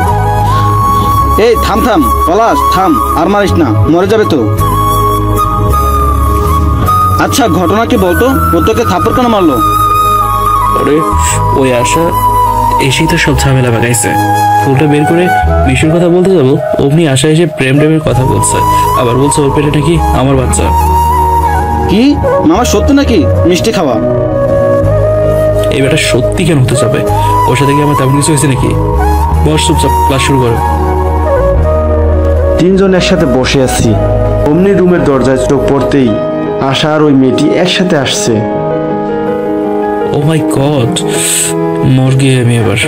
এই থাম থাম পলাশ, থাম, আর মারিস না, মরে যাবে তো। আচ্ছা ঘটনা কি বলতো? ও তোকে থাপ্পড় কেন মারলো? ওরে, ওই আশা এসেই তো সব ঝামেলা বাগাইছে। ফুলটা বের করে মিশুর কথা বলতে যাবো, অমনি আশা এসে প্রেম প্রেমের কথা বলছে। আবার বলছে ওর পেটে নাকি আমার বাচ্চা। কি মামা, সত্যি নাকি মিষ্টি খাওয়া? এই ব্যাটা সত্যি কেন হতে যাবে? ওর সাথে কি আমার তেমন কিছু হয়েছে নাকি? বস, চুপচাপ ক্লাস শুরু করো। তিনজন একসাথে বসে আছি। অমনি রুমের দরজায় চোখ পড়তেই আশা আর ওই মেয়েটি একসাথে আসছে। ও মাই গড, মর গিয়ে আমি এবার।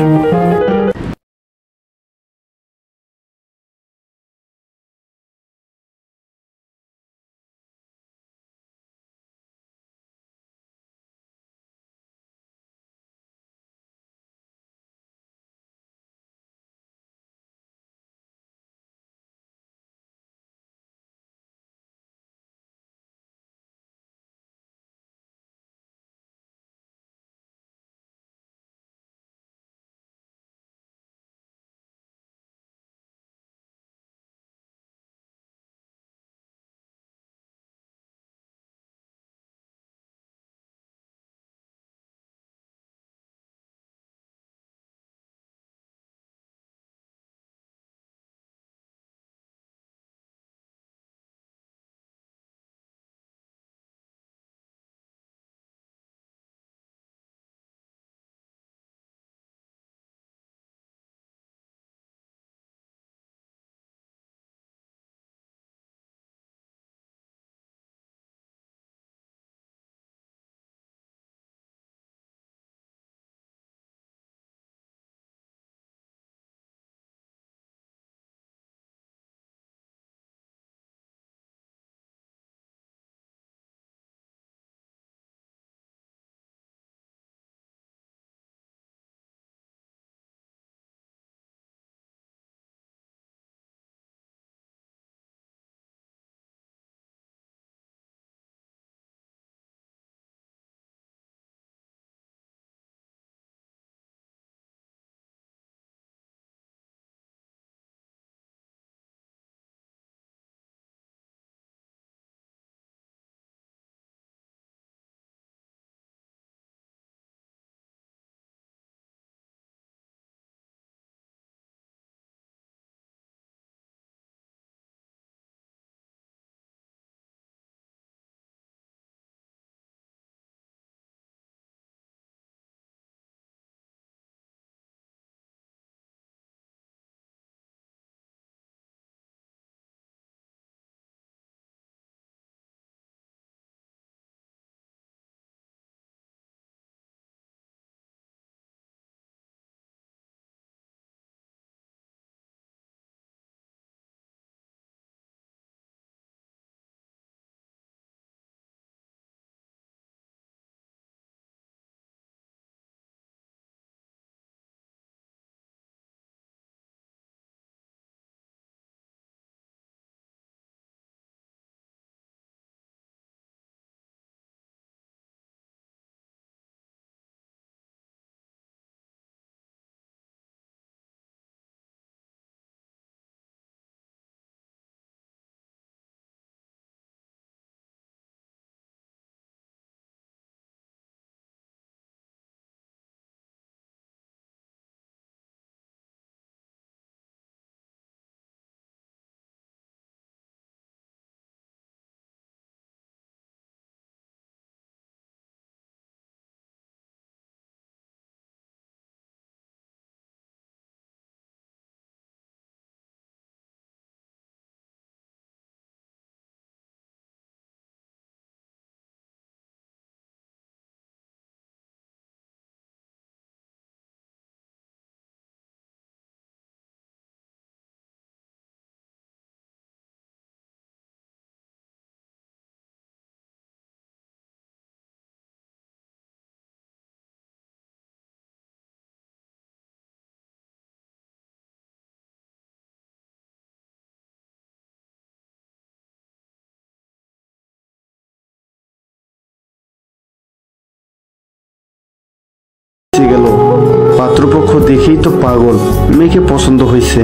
দেখেই তো পাগল, মেয়েকে পছন্দ হয়েছে।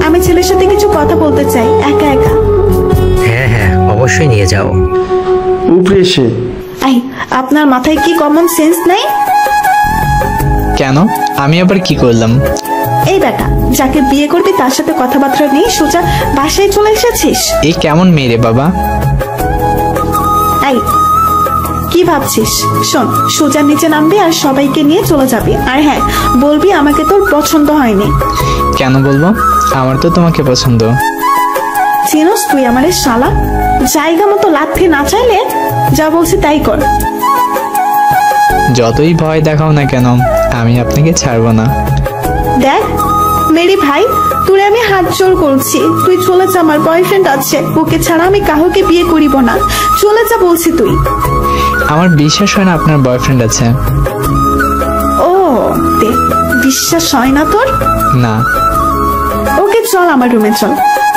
আমি ছেলের সাথে কিছু কথা বলতে চাই, একা একা। হ্যাঁ হ্যাঁ, অবশ্যই নিয়ে যাও। উপরে এসে এই, আপনার মাথায় কি কমন সেন্স নাই? কেন? আমি আবার কি করলাম? এই বেটা, যাকে বিয়ে করবি তার সাথে কথাবার্তা নেই, সোজা বাসায় চলে এসেছিস। এই কেমন মেয়ে রে বাবা? এই, কি ভাবছিস? শোন, সোজা নিচে নামবি আর সবাইকে নিয়ে চলে যাবি। আর হ্যাঁ, বলবি আমাকে তোর পছন্দ হয়নি। কেন বলবো? আমার তো তোমাকে পছন্দ। চিনোস তুই আমারে শালা? জায়গা মতো লাথি না চাইলে যা বলছি তাই কর। যতই ভয় দেখাও না কেন, আমি আপনাকে ছাড়বো না। দেখ মেরি ভাই, তোরে আমি হাত জোর করছি, তুই চলে যা। আমার বয়ফ্রেন্ড আছে, ওকে ছাড়া আমি কাউকে বিয়ে করিব না। চলে যা বলছি তুই। আমার বিশ্বাস হয় না আপনার বয়ফ্রেন্ড আছে। ও দে, বিশ্বাস হয় না তোর? না। ওকে চল, আমার রুমে চল।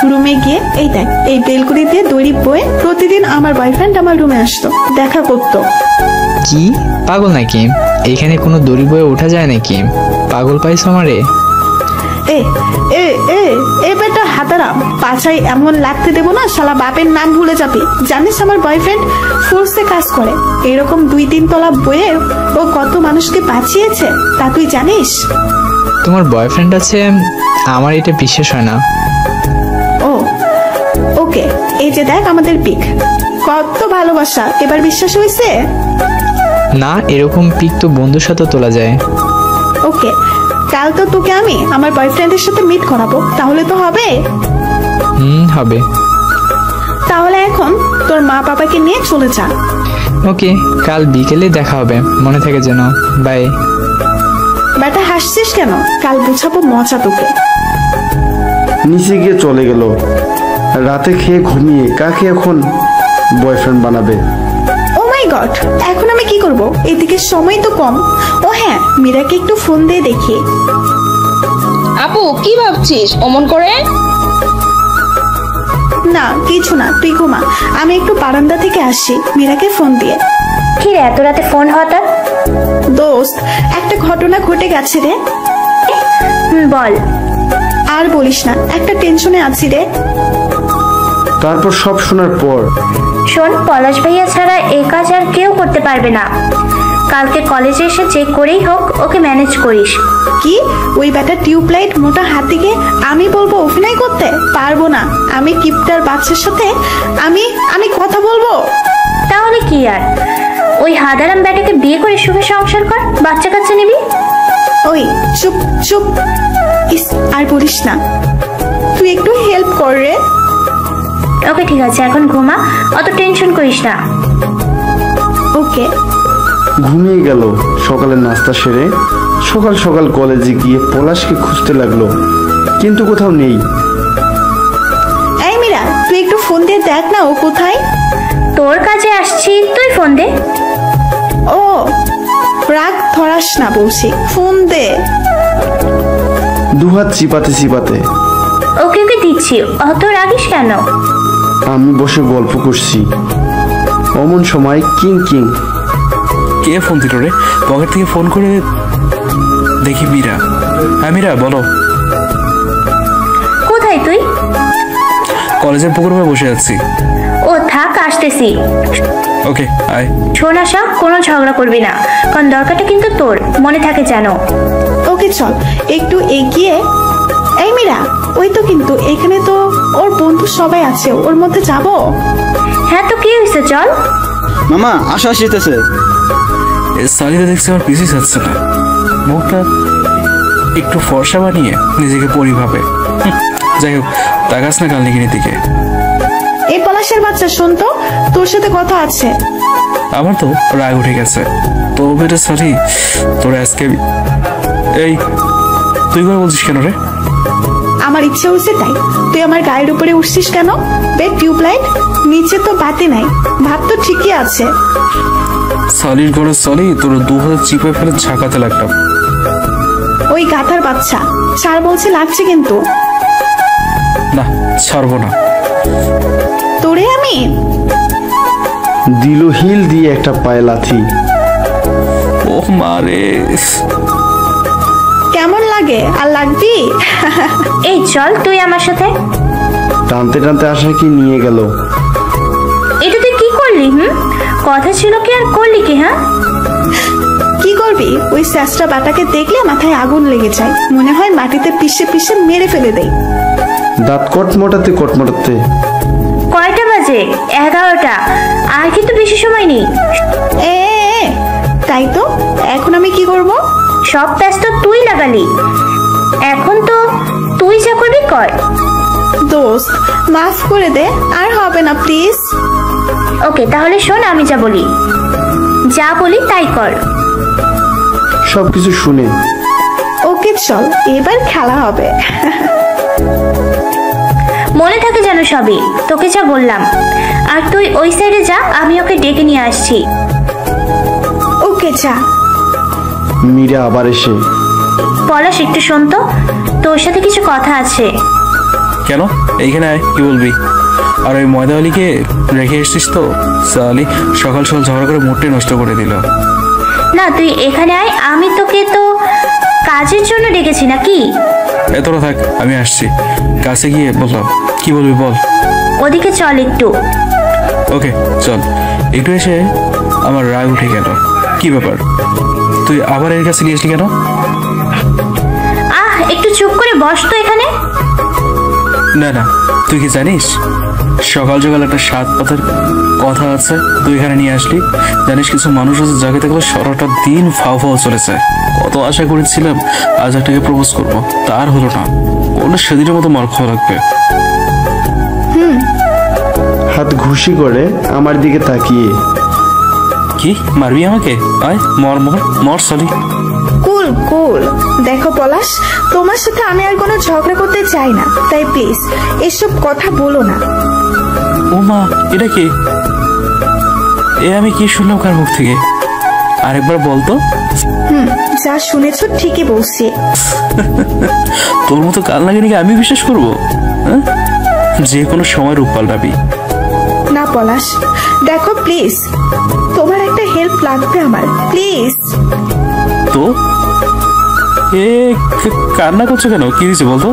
রুমে গিয়ে এই দেখ, এই বেলকুনি দিয়ে দড়ি বয়ে প্রতিদিন আমার বয়ফ্রেন্ড আমার রুমে আসতো, দেখা করতো। কি পাগল নাকি? এখানে কোনো দড়ি বয়ে ওঠা যায় নাকি? পাগল পাইছ আমারে? এ এ এ এ বেটা হাতারা, পাছায় এমন লাগতে দেবো না, শালা বাপের নাম ভুলে যাবি। জানিস আমার বয়ফ্রেন্ড ফোর্সে কাজ করে, এরকম 2-3 তলা বয়ে ও কত মানুষকে বাঁচিয়েছে তা তুই জানিস? তোমার বয়ফ্রেন্ড আছে? আমার এটা বিশ্বাস হয় না। ও ওকে, এই যে দেখ আমাদের পিক, কত ভালোবাসা, এবার বিশ্বাস হয়েছে? না, এরকম পিক তো বন্ধুর সাথে তোলা যায়। ওকে, কাল তো তোকে আমি আমার বয়ফ্রেন্ডের সাথে মিট করাবো, তাহলে তো হবে? হবে। তাহলে এখন তোর মা বাবাকে নিয়ে চলে যা। ওকে, কাল বিকেলে দেখা হবে, মনে থাকে যেন। বাই। বেটা হাসছিস কেন? কাল বুঝাবো মজা তোকে। নিচে গিয়ে চলে গেল। রাতে খেয়ে ঘুমিয়ে কাকে এখন বয়ফ্রেন্ড বানাবে? ও মাই গড, এখন আমি কি করব? এদিকে সময় তো কম। ও হ্যাঁ, মীরাকে একটু ফোন দিয়ে দেখি। আপু কি ভাবছিস অমন করে? না কিছু না, তুই ঘুমা, আমি একটু বারান্দা থেকে আসি মীরাকে ফোন দিয়ে। কি রে, এত রাতে ফোন হঠাৎ? দোস্ত, একটা ঘটনা ঘটে গেছে রে। বল। আর বলিস না, একটা টেনশনে আছি রে। তারপর সব শোনার পর শোন, পলাশ ভাইয়া ছাড়া এই কাজ আর কেউ করতে পারবে না। কালকে কলেজে এসে চেক করেই হোক ওকে ম্যানেজ করিস। কি? ওই ব্যাটা টিউবলাইট মোটা হাতিকে আমি বলবো অভিনয় করতে? পারবো না। আমি কিপটার বাচ্চার সাথে আমি কথা বলবো? তাহলে কি আর, ওই হাদারাম ব্যাটাকে বিয়ে করে সুখে সংসার কর, বাচ্চা কাচ্চা নিবি। ওই চুপ চুপ, ইস আর বলিস না, তুই একটু হেল্প কর রে। ওকে ঠিক আছে, এখন ঘুমা, অত টেনশন করিস না। ওকে। ঘুমিয়ে গেল। সকালে নাস্তা সেরে সকাল সকাল কলেজে গিয়ে পলাশকে খুঁজতে লাগলো, কিন্তু কোথাও নেই। এই মীরা, তুই একটু ফোন দিয়ে দেখ না ও কোথায়। তোর কাছে আসছি, তুই ফোন দে। ও রাগ ধরাস না বলছি, ফোন দে। দুহাত চিপাতে চিপাতে। ওকে ওকে দিচ্ছি, অত রাগিস কেন? আমি বসে গল্প করছি, অমন সময় কিং কিং। কে ফোন দিল রে? পকেট থেকে ফোন করে দেখি মীরা। হ্যাঁ মীরা বলো। কোথায় তুই? কলেজের পুকুর পাড়ে বসে আছি। ও থাক, আসতেছি। ওকে আয়। শোন আশা, কোনো ঝগড়া করবি না, কারণ দরকারটা কিন্তু তোর, মনে থাকে যেন। ওকে চল একটু এগিয়ে। এই মীরা, ওই তো কিন্তু এখানে তো ওর বন্ধু সবাই আছে, ওর মধ্যে যাব। হ্যাঁ তো কি হয়েছে, চল। মামা আশা আসতেছে। সালিদা দেখছি আমার পিছিয়ে যাচ্ছে না, মুখটা একটু ফর্সা বানিয়ে নিজেকে পরিভাবে। যাই হোক, তাকাস না কালনিগিরির দিকে। এই পলাশের বাচ্চা, শোন তো, তোর সাথে কথা আছে। আমার তো রাগ উঠে গেছে। তো বেটা সরি, তোর আজকে এই তুই করে বলছিস কেন রে? আমার ইচ্ছে হয়েছে তাই। তুই আমার গায়ের উপরে উঠছিস কেন? বে টিউবলাইট, নিচে তো বাতি নাই, ভাব তো ঠিকই আছে। সলির ঘরে সলি, তোর 2 হাতে চিপে ফেলে ঝাঁকাতে লাগলাম। ওই গাধার বাচ্চা, ছাড় বলছে, লাগছে কিন্তু। না ছাড়বো না তোরে আমি। দিল হিল দিয়ে একটা পায়ে লাথি। ও মারে, কেমন লাগে আর লাগবি? এই চল তুই আমার সাথে। টানতে টানতে আশা কি নিয়ে গেল। এটা তুই কি করলি? কথা ছিল কি আর করলি কি? হ্যাঁ, কি করবি? ওই স্যাসটা বাটাকে দেখলে মাথায় আগুন লেগে যায়, মনে হয় মাটিতে পিষে পিষে মেরে ফেলে দেয়। দাঁত কটমটাতে কটমটাতে। কয়টা বাজে? 11টা। আর কিন্তু বেশি সময় নেই। এ তাই তো, এখন আমি কি করব? সব প্যাচ তো তুই লাগালি, এখন তো তুই যা করবি কর। দোস্ত মাফ করে দে, আর হবে না প্লিজ। ওকে, তাহলে শোন, আমি যা বলি তাই কর। সবকিছু শুনে ওকে চল, এবার খেলা হবে। মনে থাকে যেন সবই, তোকে যা বললাম। আর তুই ওই সাইডে যা, আমি ওকে ডেকে নিয়ে আসছি। ওকে যা। মীরা আবার এসে, পলাশ একটু শোন তো, তোর সাথে কিছু কথা আছে। কেন? এইখানে আয়, কি বলবি? আর ওই ময়দাওয়ালিকে রেখে এসছিস তো? সালি সকাল সকাল ঝগড়া করে মুডটাই নষ্ট করে দিল। না, তুই এখানে আয়, আমি তোকে তো কাজের জন্য ডেকেছি নাকি? এতটা থাক, আমি আসছি। কাছে গিয়ে বললাম, কি বলবি বল। ওদিকে চল একটু। ওকে চল। একটু এসে আমার রাগ উঠে গেল। কি ব্যাপার, তুই আবার এর কাছে গিয়েছিলি কেন? একটু চুপ করে বস তো এখানে। না না, তুই কি জানিস সকাল সকাল একটা 7 পাতার কথা আছে, তুই এখানে নিয়ে আসলি। জানিস কিছু মানুষ আছে যাকে দেখলে সারাটা দিন ফাও ফাও চলেছে। কত আশা করেছিলাম আজ একটাকে প্রপোজ করবো, তার হলো না। কোনো সেদিনের মতো মার খাওয়া লাগবে। হাত ঘুষি করে আমার দিকে তাকিয়ে, কি মারবি আমাকে? আয় মর মর মর সালি। কুল কুল। দেখো পলাশ, তোমার সাথে আমি আর কোনো ঝগড়া করতে চাই না, তাই প্লিজ এসব কথা বলো না। ও মা, এটা কি? আমি কি শুনলাম কার মুখ থেকে? আরেকবার বলতো। যা শুনেছ ঠিকই বলছি। তোর মতো কাল লাগে নাকি আমি বিশ্বাস করবো? যে কোনো সময় রূপ পাল্টাবি না পলাশ, দেখো প্লিজ, তোমার একটা হেল্প লাগবে আমার, প্লিজ। তো কান্না করছো কেন? কি হয়েছে বলতো?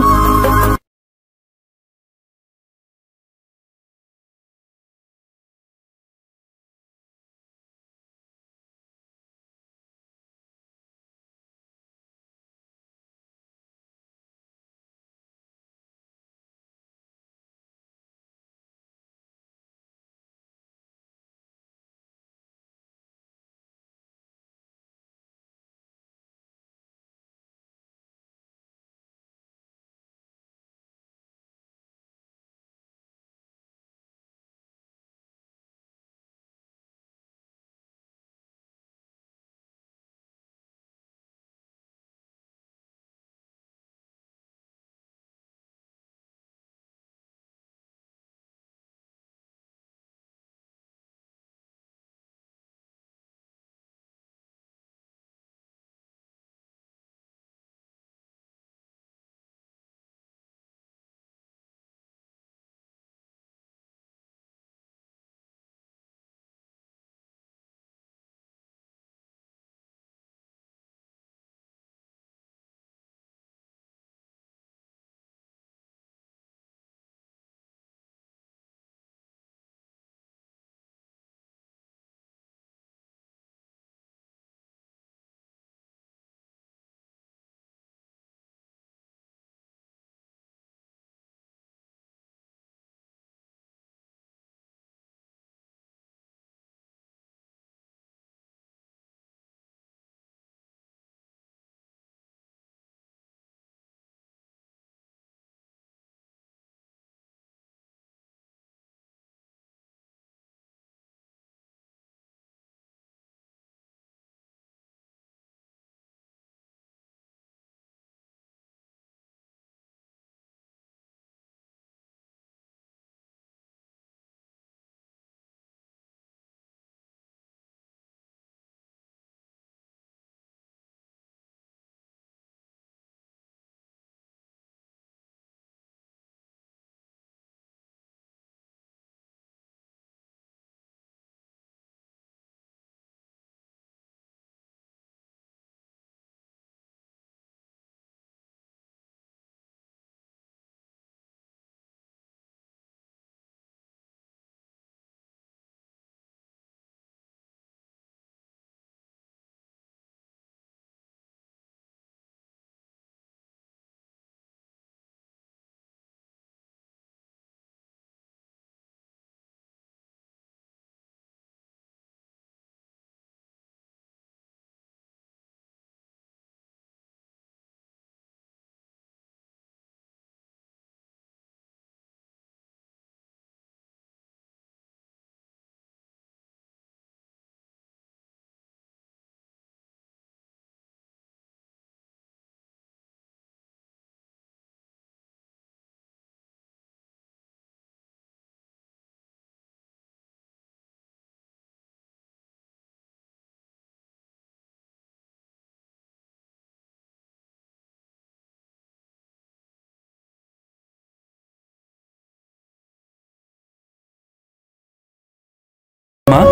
মা,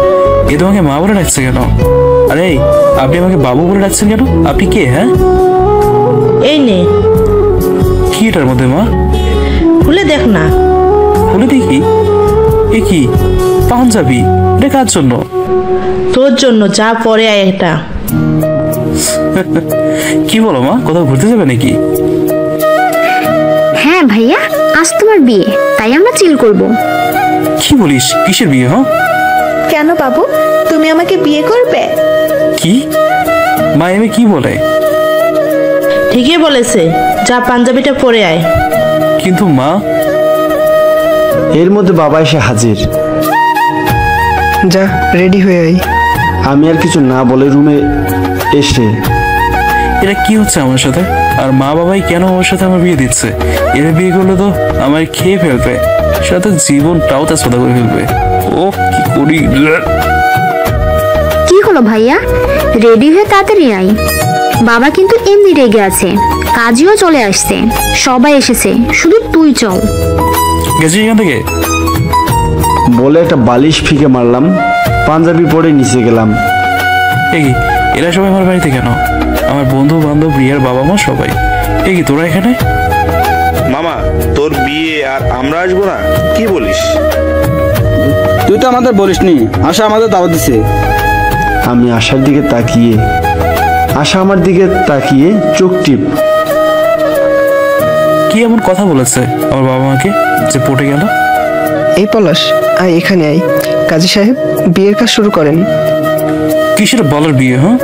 এ তোমাকে মা বলে ডাকছে কেন? আরে আপনি আমাকে বাবু বলে ডাকছেন কেন? আপনি কে? হ্যাঁ, এই নে, কি এটার মধ্যে মা? খুলে দেখ না। খুলে দেখি। এ কি পাঞ্জাবি? এটা কার জন্য? তোর জন্য, যা পরে আয় এটা। কি বলো মা, কোথাও ঘুরতে যাবে নাকি? হ্যাঁ ভাইয়া, আজ তোমার বিয়ে, তাই আমরা চিল করব। কি বলিস? কিসের বিয়ে? হ্যাঁ, কেন বাবু, তুমি আমাকে বিয়ে করবে? কি মা এমে কি বলে? ঠিকই বলেছে, যা পাঞ্জাবিটা পরে আয়। কিন্তু মা। এর মধ্যে বাবা এসে হাজির। যা রেডি হয়ে আই। আমি আর কিছু না বলে রুমে এসে, এটা কি হচ্ছে আমার সাথে? আর মা বাবাই কেন আমার সাথে আমার বিয়ে দিচ্ছে? এর বিয়ে করলে তো আমায় খেয়ে ফেলবে, সাথে জীবনটাও তা সোদা করে ফেলবে। ও কি করি? কি হলো ভাইয়া, রেডি হয়ে তাড়াতাড়ি আই। বাবা কিন্তু এমনি রেগে আছে, কাজীও চলে আসছে, সবাই এসেছে, শুধু তুই চল। গেছিস এখান থেকে? বলে একটা বালিশ ফিকে মারলাম, পাঞ্জাবি পরে নিচে গেলাম। এই এরা সবাই আমার বাড়িতে কেন? আমার বন্ধু বান্ধব, রিয়ার বাবা মা সবাই। এই তোরা এখানে? মামা, তোর বিয়ে আর আমরা আসবো না? কি বলিস? তুই তো আমাদের বলিসনি, আশা আমাদের দাওয়াত দিছে। আমি আশার দিকে তাকিয়ে, আশা আমার দিকে তাকিয়ে চোখ টিপ। কি এমন কথা বলেছে আমার বাবা মাকে যে পটে গেল? এই পলাশ, আয় এখানে আয়। কাজী সাহেব, বিয়ের কাজ শুরু করেন। কিসের বলার বিয়ে? হ্যাঁ,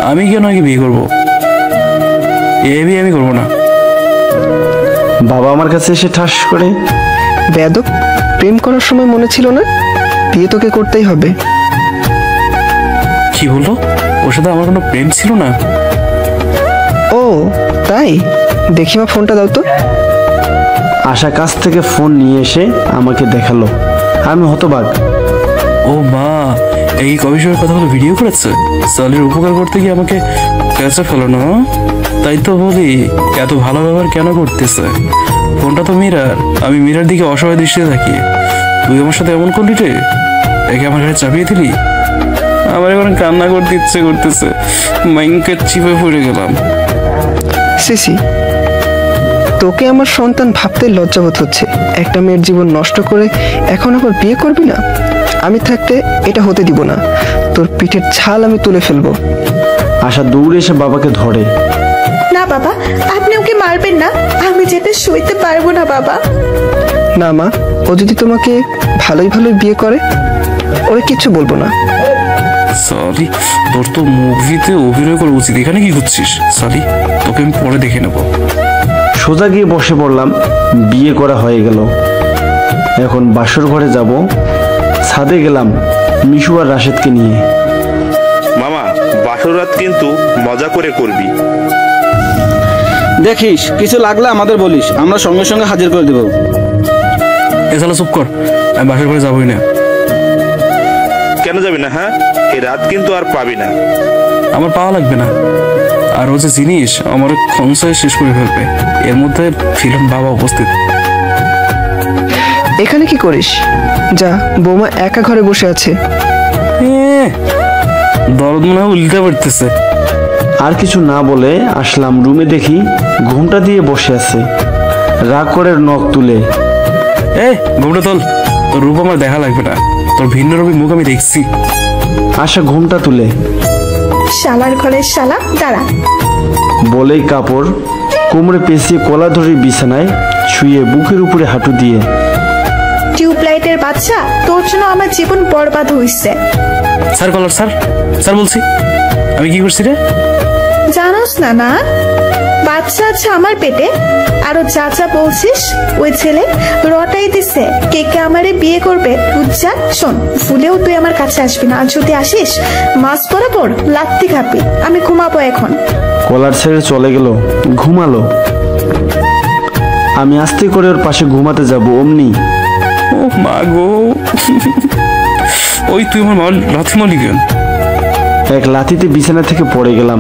আমি কেন আগে বিয়ে করবো? এ বিয়ে আমি করবো না। বাবা আমার কাছে এসে ঠাস করে, বেয়াদব, প্রেম করার সময় মনে ছিল না বিয়ে তোকে করতেই হবে? কি বললো? ওর সাথে আমার কোনো প্রেম ছিল না। ও তাই? দেখি মা, ফোনটা দাও তো। আশা কাছ থেকে ফোন নিয়ে এসে আমাকে দেখালো। আমি হতবাক। ও মা, এই কবি সাহেবের কথা বলে ভিডিও করেছে। সালের উপকার করতে গিয়ে আমাকে পেঁচা ফেলো না। তাই তো বলি, এত ভালো ব্যবহার কেন করতেছে? ফোনটা তো মিরার, আমি মিরার দিকে অসহায় দৃষ্টিতে তাকিয়ে। তুই আমার সাথে এমন করলি রে? একে আমার ঘরে চাপিয়ে দিলি। আমার এখন কান্না করতে ইচ্ছে করতেছে, মাইনকে চিপে পড়ে গেলাম। সিসি, তোকে আমার সন্তান ভাবতে লজ্জাবোধ হচ্ছে। একটা মেয়ের জীবন নষ্ট করে এখন আবার বিয়ে করবি না? আমি থাকতে এটা হতে দিব না। তোর পিঠের ছাল আমি তুলে ফেলবো। আশা দৌড়ে এসে বাবাকে ধরে। না বাবা, আপনি ওকে মারবেন না, আমি যেতে সইতে পারবো না বাবা। না মা, ও যদি তোমাকে ভালোই ভালোই বিয়ে করে, ওরে কিচ্ছু বলবো না। সরি, তোর তো মুভিতে অভিনয় করা উচিত। এখানে কি করছিস? সরি, তোকে আমি পরে দেখে নেবো। সোজা গিয়ে বসে পড়লাম। বিয়ে করা হয়ে গেল। এখন বাসর ঘরে যাব। ছাদে গেলাম মিশু আর রাশেদকে নিয়ে। মামা, বাসর রাত কিন্তু মজা করে করবি। দেখিস, কিছু লাগলে আমাদের বলিস, আমরা সঙ্গে সঙ্গে হাজির করে দেবো। এছাড়া চুপ কর, আমি বাসর ঘরে যাবোই না। কেন যাবি না? হ্যাঁ, এই রাত কিন্তু আর পাবি না। আমার পাওয়া লাগবে না। আর ও যে জিনিস আমার খনসায় শেষ করে ফেলবে। এর মধ্যে ফিল্ম বাবা উপস্থিত। এখানে কি করিস? যা, বৌমা একা ঘরে বসে আছে। দরদ মনে হয় উল্টে পড়তেছে। আর কিছু না বলে আসলাম রুমে, দেখি ঘুমটা দিয়ে বসে আছে, রাগ করে নখ তুলে। ঘুমটা তোল, তোর রূপ আমার দেখা লাগবে না। তোর ভিন্ন রূপী মুখ আমি দেখছি। আশা ঘুমটা তুলে, শালার ঘরের শালা, দাঁড়া। বলেই কাপড় কোমরে পেঁচিয়ে কলা ধরে বিছানায় শুয়ে বুকের উপরে হাঁটু দিয়ে। টিউবলাইটের বাচ্চা, তোর জন্য আমার জীবন বরবাদ হইছে। স্যার কলার, স্যার স্যার বলছি। আমি কি করছি রে? জানোস না? না, বাচ্চা আছে আমার পেটে। আরো যা যা বলছিস, ওই ছেলে রটাই দিছে কে কে আমারে বিয়ে করবে। বুঝছা? শোন, ভুলেও তুই আমার কাছে আসবি না। আর যদি আসিস, মাছ বরাবর লাত্তি খাবি। আমি ঘুমাবো এখন। কলার ছেড়ে চলে গেল, ঘুমালো। আমি আস্তে করে ওর পাশে ঘুমাতে যাব, অমনি ও মা গো, ওই তুই আমার লাথি মারলি কেন? এক লাথিতে বিছানা থেকে পড়ে গেলাম।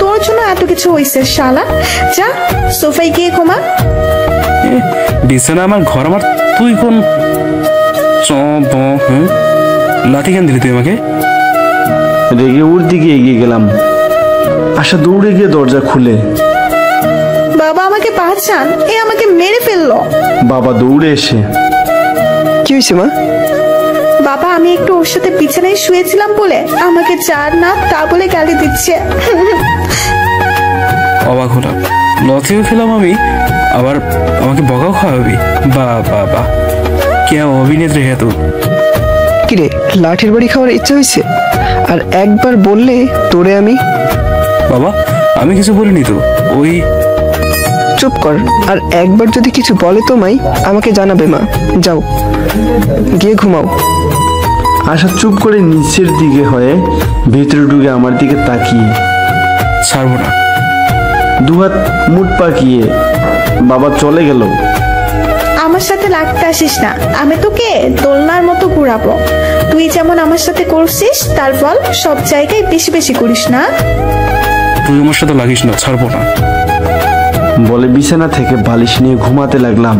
তোর জন্য এত কিছু হইছে শালা। যা, সোফায় গিয়ে ঘুমা। বিছানা আমার ঘর, আমার তুই কোন? লাঠি কেন দিলি তুই আমাকে? রেগে ওর দিকে এগিয়ে গেলাম। আশা দৌড়ে গিয়ে দরজা খুলে। বাবা আমাকে বাঁচান, এ আমাকে মেরে ফেললো। বাবা দৌড়ে এসে, কি হয়েছে মা? বাবা আমি একটু ওর সাথে বিছানায় শুয়েছিলাম বলে আমাকে চার না তা বলে গালি দিচ্ছে। অবাক হলাম, লথিও খেলাম আমি, আবার আমাকে বকাও খাওয়াবি? বা বাবা কে অভিনেত্রী হে তো। কিরে লাঠির বাড়ি খাওয়ার ইচ্ছা হয়েছে? আর একবার বললে তোরে আমি। বাবা আমি কিছু বলিনি তো। ওই চুপ কর, আর একবার যদি কিছু বলে তোমায় আমাকে জানাবে মা। যাও গিয়ে ঘুমাও। আশা চুপ করে নিচের দিকে হয়ে ভেতরে ঢুকে আমার দিকে তাকিয়ে, ছাড়বো না, দুহাত মুঠ পাকিয়ে বাবা চলে গেল। আমার সাথে লাগতে আসিস না, আমি তোকে দোলনার মতো ঘুরাবো। তুই যেমন আমার সাথে করছিস তার ফল সব জায়গায় বেশি বেশি করিস না। তুই আমার সাথে লাগিস না, ছাড়বো না বলে বিছানা থেকে বালিশ নিয়ে ঘুমাতে লাগলাম।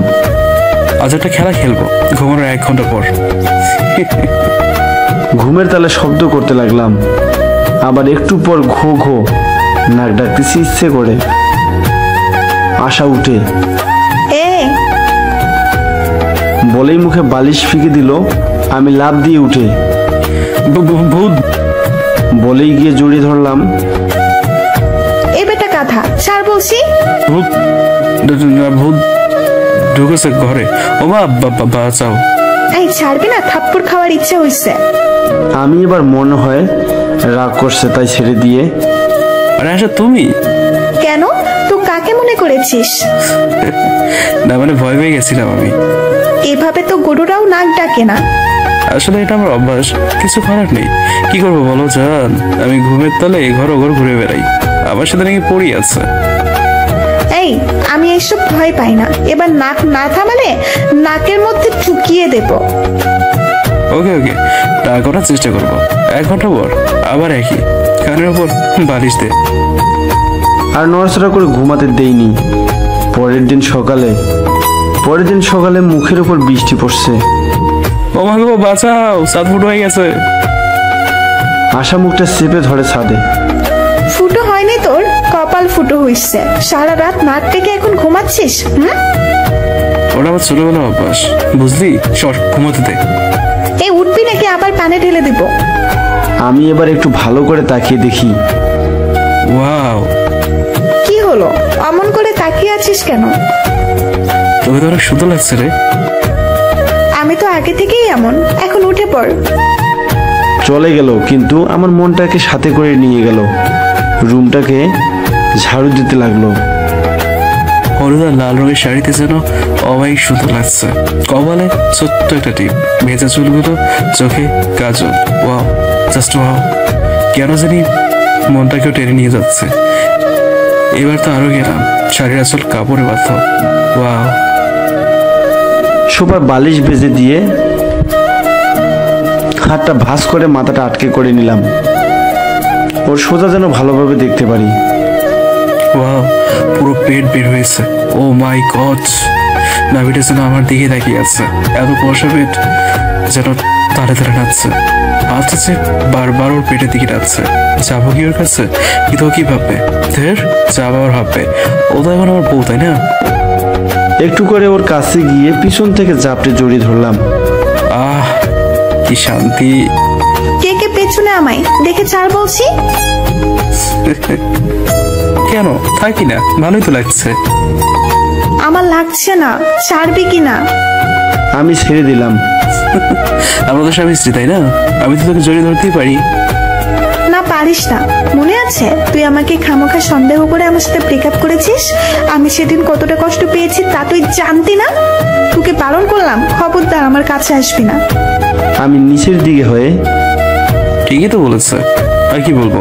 আজ একটা খেলা খেলবো ঘুমানোর 1 ঘন্টা পর। ঘুমের তালে শব্দ করতে লাগলাম, আবার একটু পর ঘো ঘো নাক ডাকতেছি ইচ্ছে করে। আশা উঠে বলেই মুখে বালিশ ফিকে দিল। আমি লাফ দিয়ে উঠে ভূত বলেই গিয়ে জড়িয়ে ধরলাম। এই বেটা গাধা, ছাড় বলছি। ভূত ভূত ঢুকেছে ঘরে। ও মা বাঁচাও। এই ছাড়বি না, থাপ্পড় খাওয়ার ইচ্ছা হইছে। আমি এবার মনে হয় রাগ করছে তাই ছেড়ে দিয়ে। আরে আশা তুমি কেন? তুই কাকে মনে করেছিস? না মানে ভয় পেয়ে গেছিলাম আমি। এভাবে তো গরুরাও নাক ডাকে না। আসলে এটা আমার অভ্যাস, কিছু করার নেই। কি করবো বলো জান, আমি ঘুমের তলে ঘর ঘুরে বেড়াই, আমার সাথে নাকি পড়ি আছে। এই আমি এইসব ভয় পাই না, এবার নাক না থামালে নাকের মধ্যে ঢুকিয়ে দেব। ওকে ওকে, তা করার চেষ্টা করবো। 1 ঘন্টা পর আবার একই কানের ওপর বালিশ দে। আর নড়াচড়া করে ঘুমাতে দেইনি। পরের দিন সকালে মুখের উপর বৃষ্টি পড়ছে। ও মা গো বাঁচাও, ছাদ ফুটো হয়ে গেছে। আশা মুখটা চেপে ধরে ছাদে। ফুটো হয়নি তোর, কপাল ফুটো হইছে। সারা রাত নাক ডেকে এখন ঘুমাচ্ছিস। ওটা আমার ছোটবেলার অভ্যাস, বুঝলি? সর ঘুমাতে দে। এই উঠবি নাকি আবার পানি ঢেলে দিব? আমি এবার একটু ভালো করে তাকিয়ে দেখি। ওয়াও, কি হলো? অমন করে তাকিয়ে আছিস কেন? তোকে তো অনেক সুন্দর লাগছে রে। আমি তো আগে থেকেই এমন, এখন উঠে পড়। চলে গেল, কিন্তু আমার মনটাকে সাথে করে নিয়ে গেল। রুমটাকে ঝাড়ু দিতে লাগলো। হলুদ আর লাল রঙের শাড়িতে যেন অবাক সুন্দর লাগছে। কপালে ছোট্ট একটা টিপ, ভেজা চুলগুলো, চোখে কাজল। Wow, just wow. কেন জানি মনটাকেও টেনে নিয়ে যাচ্ছে। এবার তো আরো গেলাম, শাড়ির আসল কাপড়ে বাধ্য। ওয়াও। সোফার বালিশ বেজে দিয়ে হাতটা ভাঁজ করে মাথাটা আটকে করে নিলাম, ওর সোজা যেন ভালোভাবে দেখতে পারি। ওয়াও, পুরো পেট বের হয়েছে। ও মাই গড, নাভিটা যেন আমার দিকে তাকিয়ে আছে। এত কষা পেট যেন তাড়ে তাড়ে নাচছে। আচ্ছা যে বারবার ওর পেটের দিকে নাচছে। যাবো কি ওর কাছে? কিন্তু কি ভাববে? ধের যাবো আর ভাববে ও তো এখন আমার বউ, তাই না? একটু করে ওর কাছে গিয়ে পিছন থেকে জাপটে জড়িয়ে ধরলাম। আহ কি শান্তি। কে কে পেছনে আমায় দেখে ছাড় বলছি। কেন থাকি না, ভালোই তো লাগছে। আমার লাগছে না, ছাড়বি কি না? আমি ছেড়ে দিলাম। আমরা তো স্বামী স্ত্রী, তাই না? আমি তো তোকে জড়িয়ে ধরতেই পারি। না পারিস না। মনে আছে তুই আমাকে খামোখা সন্দেহ করে আমার সাথে ব্রেকআপ করেছিস? আমি সেদিন কতটা কষ্ট পেয়েছি তা তুই জানতি না? তোকে বারণ করলাম, খবরদার আমার কাছে আসবি না। আমি নিচের দিকে হয়ে, ঠিকই তো বলেছে, আর কি বলবো।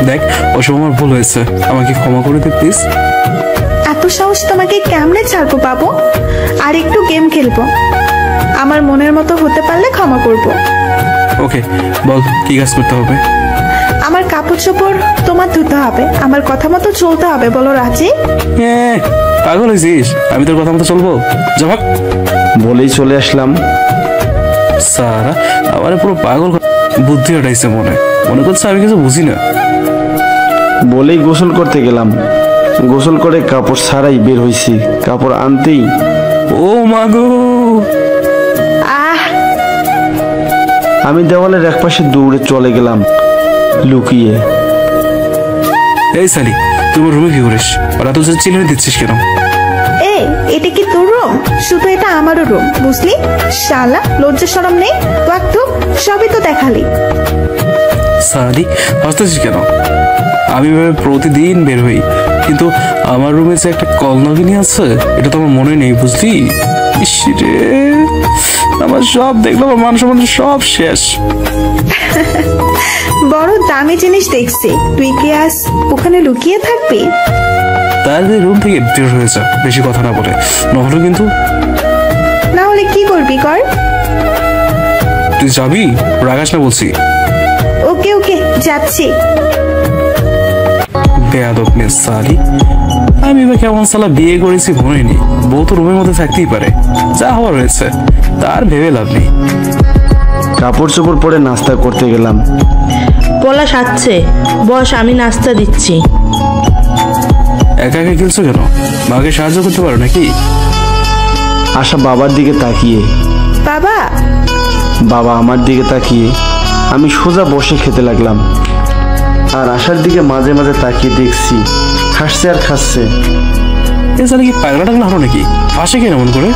দেখ ওসব আমার ভুল হয়েছে, আমাকে ক্ষমা করে দে প্লিজ। এত সাহস তোমাকে কেমনে ছাড়বো বাবু? আর একটু গেম খেলবো, আমার মনের মতো হতে পারলে ক্ষমা করব। ওকে বল কি কাজ করতে হবে? আমার কাপড় চোপড় তোমার ধুতে হবে, আমার কথা মতো চলতে হবে। বলো রাজি? পাগল হয়েছিস? আমি তোর কথা মতো চলবো? জবাব বলেই চলে আসলাম। সারা আমার পুরো পাগল বুদ্ধি হটাইছে মনে করছে আমি কিছু বুঝি না। বলেই গোসল করতে গেলাম। গোসল করে কাপড় ছাড়াই বের হইছি, কাপড় আনতেই ও মাগো, আমি দেওয়ালের একপাশে দৌড়ে চলে গেলাম লুকিয়ে। এই সালি, তোমার রুমে কি করিস? ওরা তো চিল্লানি দিচ্ছিস কেন? এটা কি তোর রুম? শুধু এটা আমারও রুম, বুঝলি? শালা লজ্জা শরম নেই তো একটু? সবই তো দেখালি। সালি হাসতেছিস কেন? আমি প্রতিদিন বের হই, কিন্তু আমার রুমে যে একটা কলনাগিনী আছে এটা তো আমার মনে নেই, বুঝলি? ইসরে, আমার সব দেখলাম, আমার মান সম্মান সব শেষ। বড় দামি জিনিস দেখছি, তুই কি আজ ওখানে লুকিয়ে থাকবি? তাহলে রুম থেকে বের হয়ে যা, বেশি কথা না বলে, নহলে কিন্তু। না হলে কি করবি কর। তুই যাবি? রাগাস না বলছি। ওকে ওকে, যাচ্ছি। বেয়াদব মেয়ে সালি, আমি বা কেমন সালা বিয়ে করেছি মনে নেই। বউ তো রুমের মধ্যে থাকতেই পারে, যা হওয়ার হয়েছে, তার ভেবে লাভ নেই। কাপড় চোপড় পরে নাস্তা করতে গেলাম। পলাশ আসছে, বস, আমি নাস্তা দিচ্ছি। একা একা খেলছো কেন? মাকে সাহায্য করতে পারো নাকি? আশা বাবার দিকে তাকিয়ে, বাবা আমার দিকে তাকিয়ে আমি সোজা বসে খেতে লাগলাম। আর আশার দিকে মাঝে মাঝে তাকিয়ে দেখছি খাচ্ছে আর খাচ্ছে। এছাড়া কি পাগলা টাগলা হলো নাকি? আসে কেন এমন করে?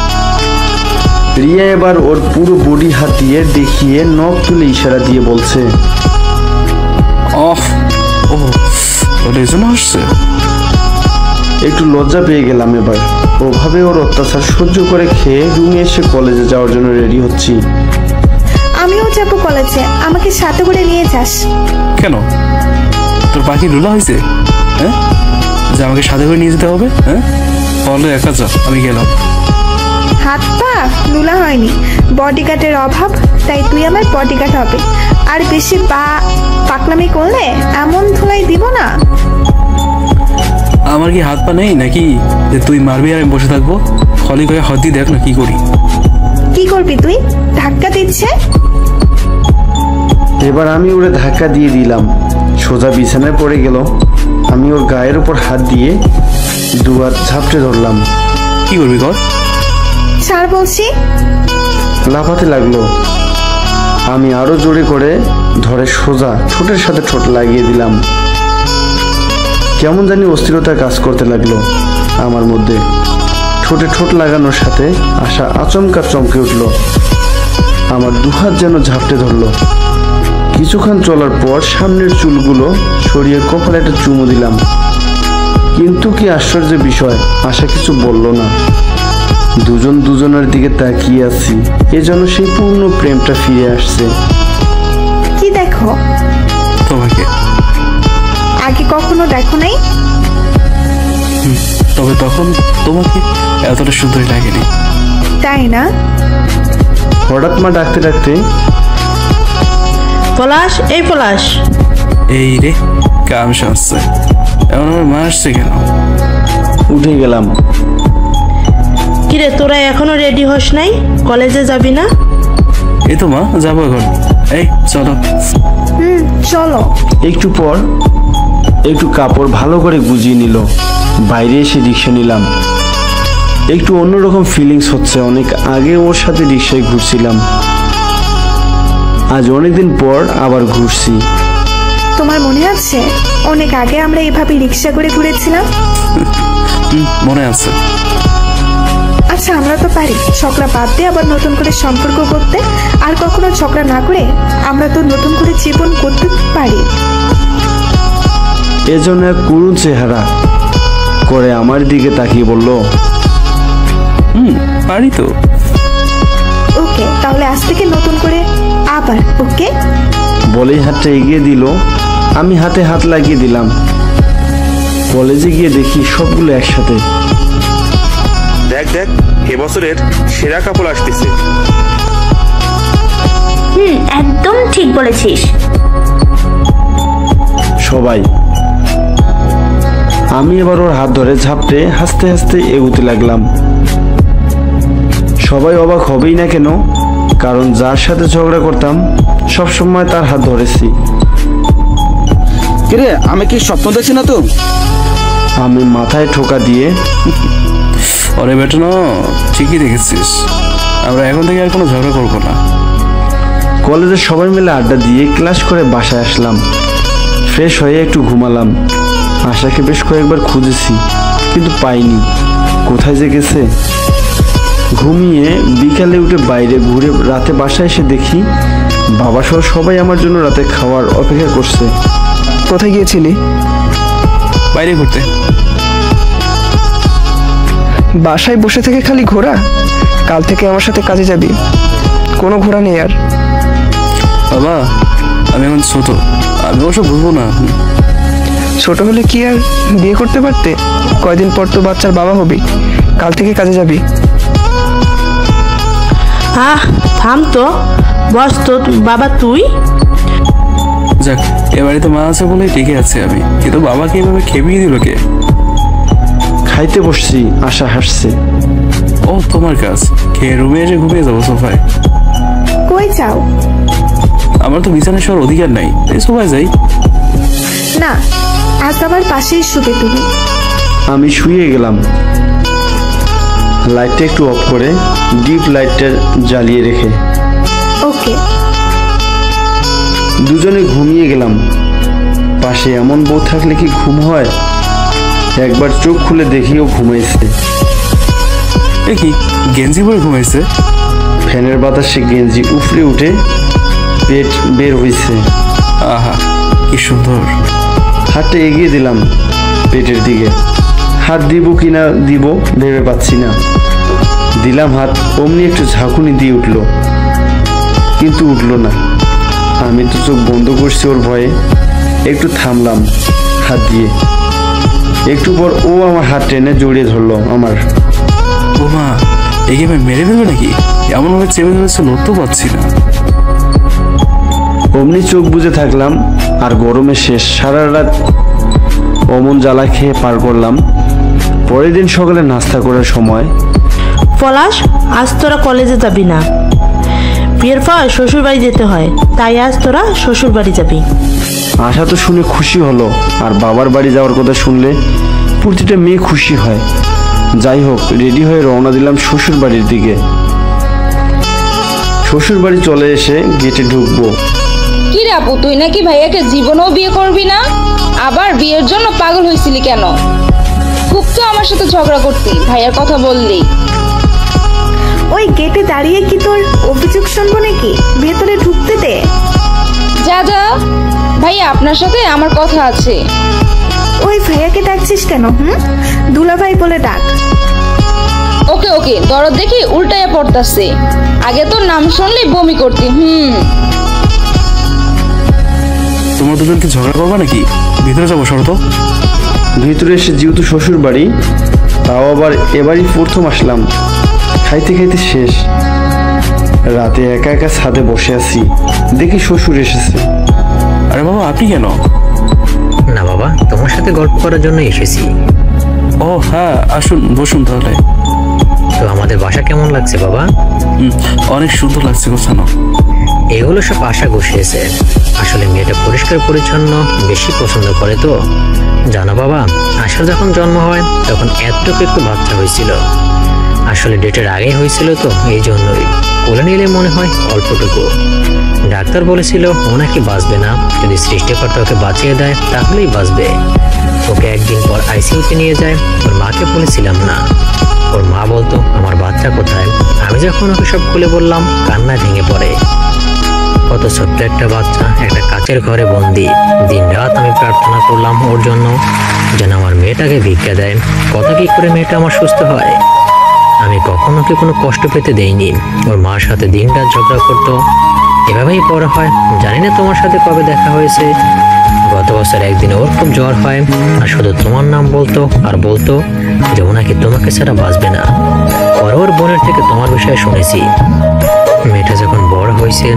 রিয়া এবার ওর পুরো বডি হাতিয়ে দেখিয়ে নখ তুলে ইশারা দিয়ে বলছে, এই জন্য আসছে। একটু লজ্জা পেয়ে গেলাম এবার। ওভাবে ওর অত্যাচার সহ্য করে খেয়ে রুমে এসে কলেজে যাওয়ার জন্য রেডি হচ্ছি। আমিও যাবো কলেজে, আমাকে সাথে করে নিয়ে যাস। কেন, তোর পাখি লুলা হয়েছে? হ্যাঁ, যে আমাকে সাথে করে নিয়ে যেতে হবে? হ্যাঁ, বলো একা যা, আমি গেলাম। হাত পা লুলা হয়নি, বডিগার্ডের অভাব, তাই তুই আমার বডিগার্ড হবে। আর বেশি পাকলামি করলে এমন ধুলাই দিব না। আমার কি হাত পা নেই নাকি যে তুই মারবি আর আমি বসে থাকবো? খলি করে হাত দিয়ে দেখ না কি করি। কি করবি তুই? ধাক্কা দিচ্ছে। এবার আমি ওরে ধাক্কা দিয়ে দিলাম, সোজা বিছানায় পড়ে গেল। আমি ওর গায়ের উপর হাত দিয়ে দুবার ঝাপটে ধরলাম। কি করবি কর? ছাড় বলছি। লাফাতে লাগলো। আমি আরো জোরে করে ধরে সোজা ঠোঁটের সাথে ঠোঁট লাগিয়ে দিলাম। কেমন জানি অস্থিরতা কাজ করতে লাগলো আমার মধ্যে। ঠোঁটে ঠোঁট লাগানোর সাথে আশা আচমকা চমকে উঠল। আমার দুহাত যেন ঝাপটে ধরলো। কিছুক্ষণ চলার পর সামনের চুলগুলো সরিয়ে কপালে একটা চুমু দিলাম। কিন্তু কি আশ্চর্য বিষয়, আশা কিছু বলল না। দুজন দুজনের দিকে তাকিয়ে আছি, এজন্য সেই পূর্ণ প্রেমটা ফিরে আসছে। কি দেখো? তোমাকে। আগে কখনো দেখো নাই? তবে তখন তোমাকে এতটা সুন্দর লাগেনি, তাই না? হঠাৎ মা ডাকতে ডাকতে, পলাশ, এই পলাশ। এই রে, কাম সাজছে। এমন আমার মা আসছে কেন? উঠে গেলাম। কিরে, তোরা এখনো রেডি হস নাই? কলেজে যাবি না? এই তো মা, যাবো এখন। এই চলো। চলো। একটু পর একটু কাপড় ভালো করে গুজিয়ে নিল। বাইরে এসে রিক্সা নিলাম। একটু অন্যরকম ফিলিংস হচ্ছে। অনেক আগে ওর সাথে রিক্সায় ঘুরছিলাম, আজ অনেকদিন পর আবার ঘুরছি। তোমার মনে আছে অনেক আগে আমরা এভাবে রিক্সা করে ঘুরেছিলাম? মনে আছে। আচ্ছা, আমরা তো পারি ঝগড়া বাদ দিয়ে আবার নতুন করে সম্পর্ক করতে। আর কখনো ঝগড়া না করে আমরা তো নতুন করে জীবন করতে পারি। এজন্য এক করুণ চেহারা করে আমার দিকে তাকিয়ে বলল, পারি তো। ওকে, তাহলে আজ থেকে নতুন করে আবার। ওকে বলেই হাতটা এগিয়ে দিল। আমি হাতে হাত লাগিয়ে দিলাম। কলেজে গিয়ে দেখি সবগুলো একসাথে। দেখ দেখ, এবছরের সেরা কাপড় আসতেছে। একদম ঠিক বলেছিস। সবাই। আমি এবার ওর হাত ধরে ঝাপটে হাসতে হাসতে এগোতে লাগলাম। সবাই অবাক হবেই না কেন, কারণ যার সাথে ঝগড়া করতাম সবসময় তার হাত ধরেছি। কিরে, আমি কি স্বপ্ন দেখছি না তো? আমি মাথায় ঠোকা দিয়ে, আরে বেটা না, ঠিকই দেখেছিস, আমরা এখন থেকে আর কোনো ঝগড়া করবো না। কলেজের সবাই মিলে আড্ডা দিয়ে ক্লাস করে বাসায় আসলাম। ফ্রেশ হয়ে একটু ঘুমালাম। আশাকে বেশ কয়েকবার খুঁজেছি কিন্তু পাইনি, কোথায় যে গেছে। ঘুমিয়ে বিকালে উঠে বাইরে ঘুরে রাতে বাসায় এসে দেখি বাবা সহ সবাই আমার জন্য রাতে খাওয়ার অপেক্ষা করছে। কোথায় গিয়েছিলি? বাইরে ঘুরতে। বাসায় বসে থেকে খালি ঘোরা? কাল থেকে আমার সাথে কাজে যাবি, কোনো ঘোরা নেই আর। বাবা, আমি এখন ছোট, আমি ওসব বুঝবো না। ছোট হলে কি আর বিয়ে করতে পারতে? কয়দিন পর তো বাচ্চার বাবা হবি, কাল থেকে কাজে যাবি। থাম তো, বস তো বাবা। তুই যাক, এ বাড়িতে মা আছে বলে টিকে আছে আমি, কিন্তু বাবাকে এভাবে খেপিয়ে দিল কে? খাইতে বসছি, আশা হাসছে। ও তোমার কাজ, খেয়ে রুমে এসে ঘুমিয়ে যাবো সোফায়। কই যাও? আমার তো বিছানায় শোয়ার অধিকার নাই, তাই সোফায় যাই। না, আজ আমার পাশেই শুবে তুমি। আমি শুয়ে গেলাম, লাইটটা একটু অফ করে ডিপ লাইটটা জ্বালিয়ে রেখে। ওকে। দুজনে ঘুমিয়ে গেলাম। পাশে এমন বউ থাকলে কি ঘুম হয়? একবার চোখ খুলে দেখিও ঘুমাইছে। কি গেঞ্জি পরে ঘুমাইছে? ফ্যানের বাতাসে গেঞ্জি উফরে উঠে পেট বের হইছে। আহা, কি সুন্দর। হাতটা এগিয়ে দিলাম পেটের দিকে। হাত দিব কিনা দিব ভেবে পাচ্ছি না। দিলাম হাত, অমনি একটু ঝাঁকুনি দিয়ে উঠলো, কিন্তু উঠলো না। আমি তো চোখ বন্ধ করছি ওর ভয়ে। একটু থামলাম হাত দিয়ে। একটু পর ও আমার হাত টেনে জড়িয়ে ধরলো আমার। ও মা, একে আমি মেরে ফেলবে নাকি? এমন ভাবে চেপে ধরেছে, নড়তেও পারছি না। অমনি চোখ বুজে থাকলাম। আর গরমে শেষ, সারা রাত অমন জ্বালা খেয়ে পার করলাম। পরের দিন সকালে নাস্তা করার সময়, পলাশ, আজ তোরা কলেজে যাবি না। বিয়ের পর শ্বশুর বাড়ি যেতে হয়, তাই আজ তোরা শ্বশুর বাড়ি যাবি। আশা তো শুনে খুশি হলো, আর বাবার বাড়ি যাওয়ার কথা শুনলে প্রতিটা মেয়ে খুশি হয়। যাই হোক, রেডি হয়ে রওনা দিলাম শ্বশুর বাড়ির দিকে। শ্বশুর বাড়ি চলে এসে গেটে ঢুকবো। কি রে আপু, তুই নাকি ভাইয়াকে জীবনেও বিয়ে করবি না? আবার বিয়ের জন্য পাগল হয়েছিলি কেন? খুব তো আমার সাথে ঝগড়া করতি ভাইয়ার কথা বললি। ওই গেটে দাঁড়িয়ে কি তোর অভিযোগ শুনবো নাকি? ভেতরে ঢুকতে দে। যা যা, ভাইয়া আপনার সাথে আমার কথা আছে। ওই ভাইয়াকে ডাকছিস কেন? দুলাভাই বলে ডাক। ওকে ওকে, দরদ দেখি উল্টাইয়া পড়তাছে। আগে তোর নাম শুনলেই বমি করতি। তোমরা দুজনকে ঝগড়া করবা নাকি? ভিতরে যাবো, শরত। ভিতরে এসে যেহেতু শ্বশুর বাড়ি, তাও আবার এবারই প্রথম আসলাম। খাইতে খাইতে শেষ। রাতে একা একা ছাদে বসে আছি, দেখি শ্বশুর এসেছে। আরে বাবা, আপনি কেন? না বাবা, তোমার সাথে গল্প করার জন্য এসেছি। ও হ্যাঁ, আসুন, বসুন তাহলে। তো আমাদের বাসা কেমন লাগছে বাবা? অনেক সুন্দর লাগছে গোছানো। এগুলো সব আশা গুছিয়েছে। আসলে মেয়েটা পরিষ্কার পরিচ্ছন্ন বেশি পছন্দ করে তো। জানো বাবা, আশার যখন জন্ম হয় তখন এতটুকু একটু বাচ্চা হয়েছিল। আসলে ডেটের আগেই হয়েছিল তো, এই জন্যই কোলে নিলে মনে হয় অল্পটুকু। ডাক্তার বলেছিল ও নাকি বাঁচবে না, যদি সৃষ্টিকর্তা ওকে বাঁচিয়ে দেয় তাহলেই বাঁচবে। ওকে একদিন পর আইসিইউতে নিয়ে যায়। ওর মাকে বলেছিলাম না। ওর মা বলতো আমার বাচ্চা কোথায়। আমি যখন ওকে সব খুলে বললাম, কান্নায় ভেঙে পড়ে। কত ছোট্ট একটা বাচ্চা একটা কাচের ঘরে বন্দি। দিন রাত আমি প্রার্থনা করলাম ওর জন্য, যেন আমার মেয়েটাকে ভিক্ষা দেয়। কত কি করে মেয়েটা আমার সুস্থ হয়। আমি কখনো ওকে কোনো কষ্ট পেতে দেইনি। ওর মার সাথে দিন রাত ঝগড়া করতো। এভাবেই বড় হয়। জানি না তোমার সাথে কবে দেখা হয়েছে। গত বছর একদিন ওর খুব জ্বর হয়, আর শুধু তোমার নাম বলতো, আর বলতো যে ও নাকি তোমাকে ছাড়া বাঁচবে না। পরে ওর বোনের থেকে তোমার বিষয়ে শুনেছি। মেয়েটা যখন বড় হয়েছে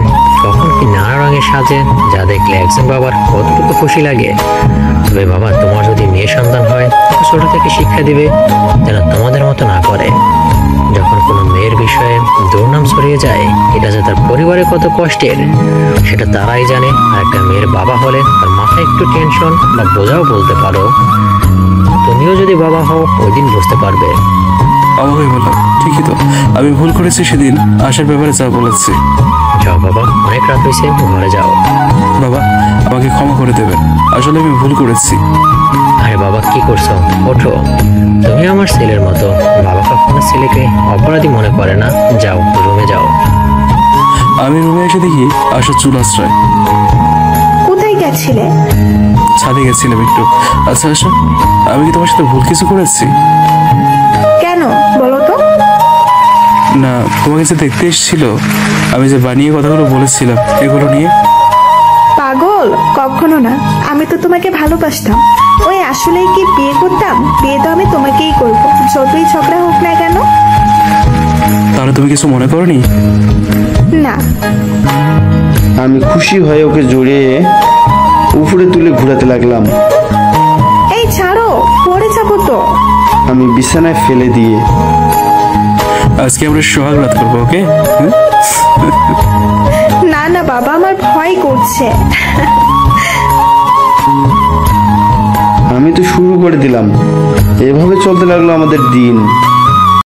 তখন কি নানা রঙের সাজে, যা দেখলে একজন বাবার কতটুকু খুশি লাগে। তবে বাবা, তোমার যদি মেয়ে সন্তান হয়, ছোট থেকে শিক্ষা দিবে যেন তোমাদের মতো না করে। যখন কোনো মেয়ের বিষয়ে দুর্নাম ছড়িয়ে যায় এটা যে তার পরিবারে কত কষ্টের সেটা তারাই জানে। আর একটা মেয়ের বাবা হলে তার মাথায় একটু টেনশন বা বোঝাও বলতে পারো। তুমিও যদি বাবা হও ওই দিন বুঝতে পারবে। আমাকে বললাম ঠিকই তো, আমি ভুল করেছি সেদিন আসার ব্যাপারে যা বলেছি। যাও বাবা, অনেক রাত হয়েছে, ঘরে যাও। বাবা আমাকে ক্ষমা করে দেবেন, আসলে আমি ভুল করেছি। আরে বাবা কি করছো, ওঠো। তুমি আমার ছেলের মতো, বাবা কখনো ছেলেকে অপরাধী মনে করে না। যাও রুমে যাও। আমি রুমে এসে দেখি আশা চুল আশ্রয়। কোথায় গেছিলে? ছাদে গেছিলাম একটু। আচ্ছা আশা, আমি কি তোমার সাথে ভুল কিছু করেছি? কেন বলো তো? না, তোমাকে যে দেখতে এসেছিল, আমি যে বানিয়ে কথাগুলো বলেছিলাম এগুলো নিয়ে। পাগল, কখনো না। আমি তো তোমাকে ভালোবাসতাম। ওই আসলে কি বিয়ে করতাম? বিয়ে তো আমি তোমাকেই করবো, যতই ঝগড়া হোক না কেন। তাহলে তুমি কিছু মনে করনি? না। আমি খুশি হয়ে ওকে জড়িয়ে উপরে তুলে ঘোরাতে লাগলাম। এই ছাড়ো, পড়ে যাবো তো। আমি বিছানায় ফেলে দিয়ে আজকে আমরা সোহাগ রাত করবো, ওকে? না না বাবা, আমার ভয় করছে। আমি তো শুরু করে দিলাম। এভাবে চলতে লাগলো আমাদের দিন।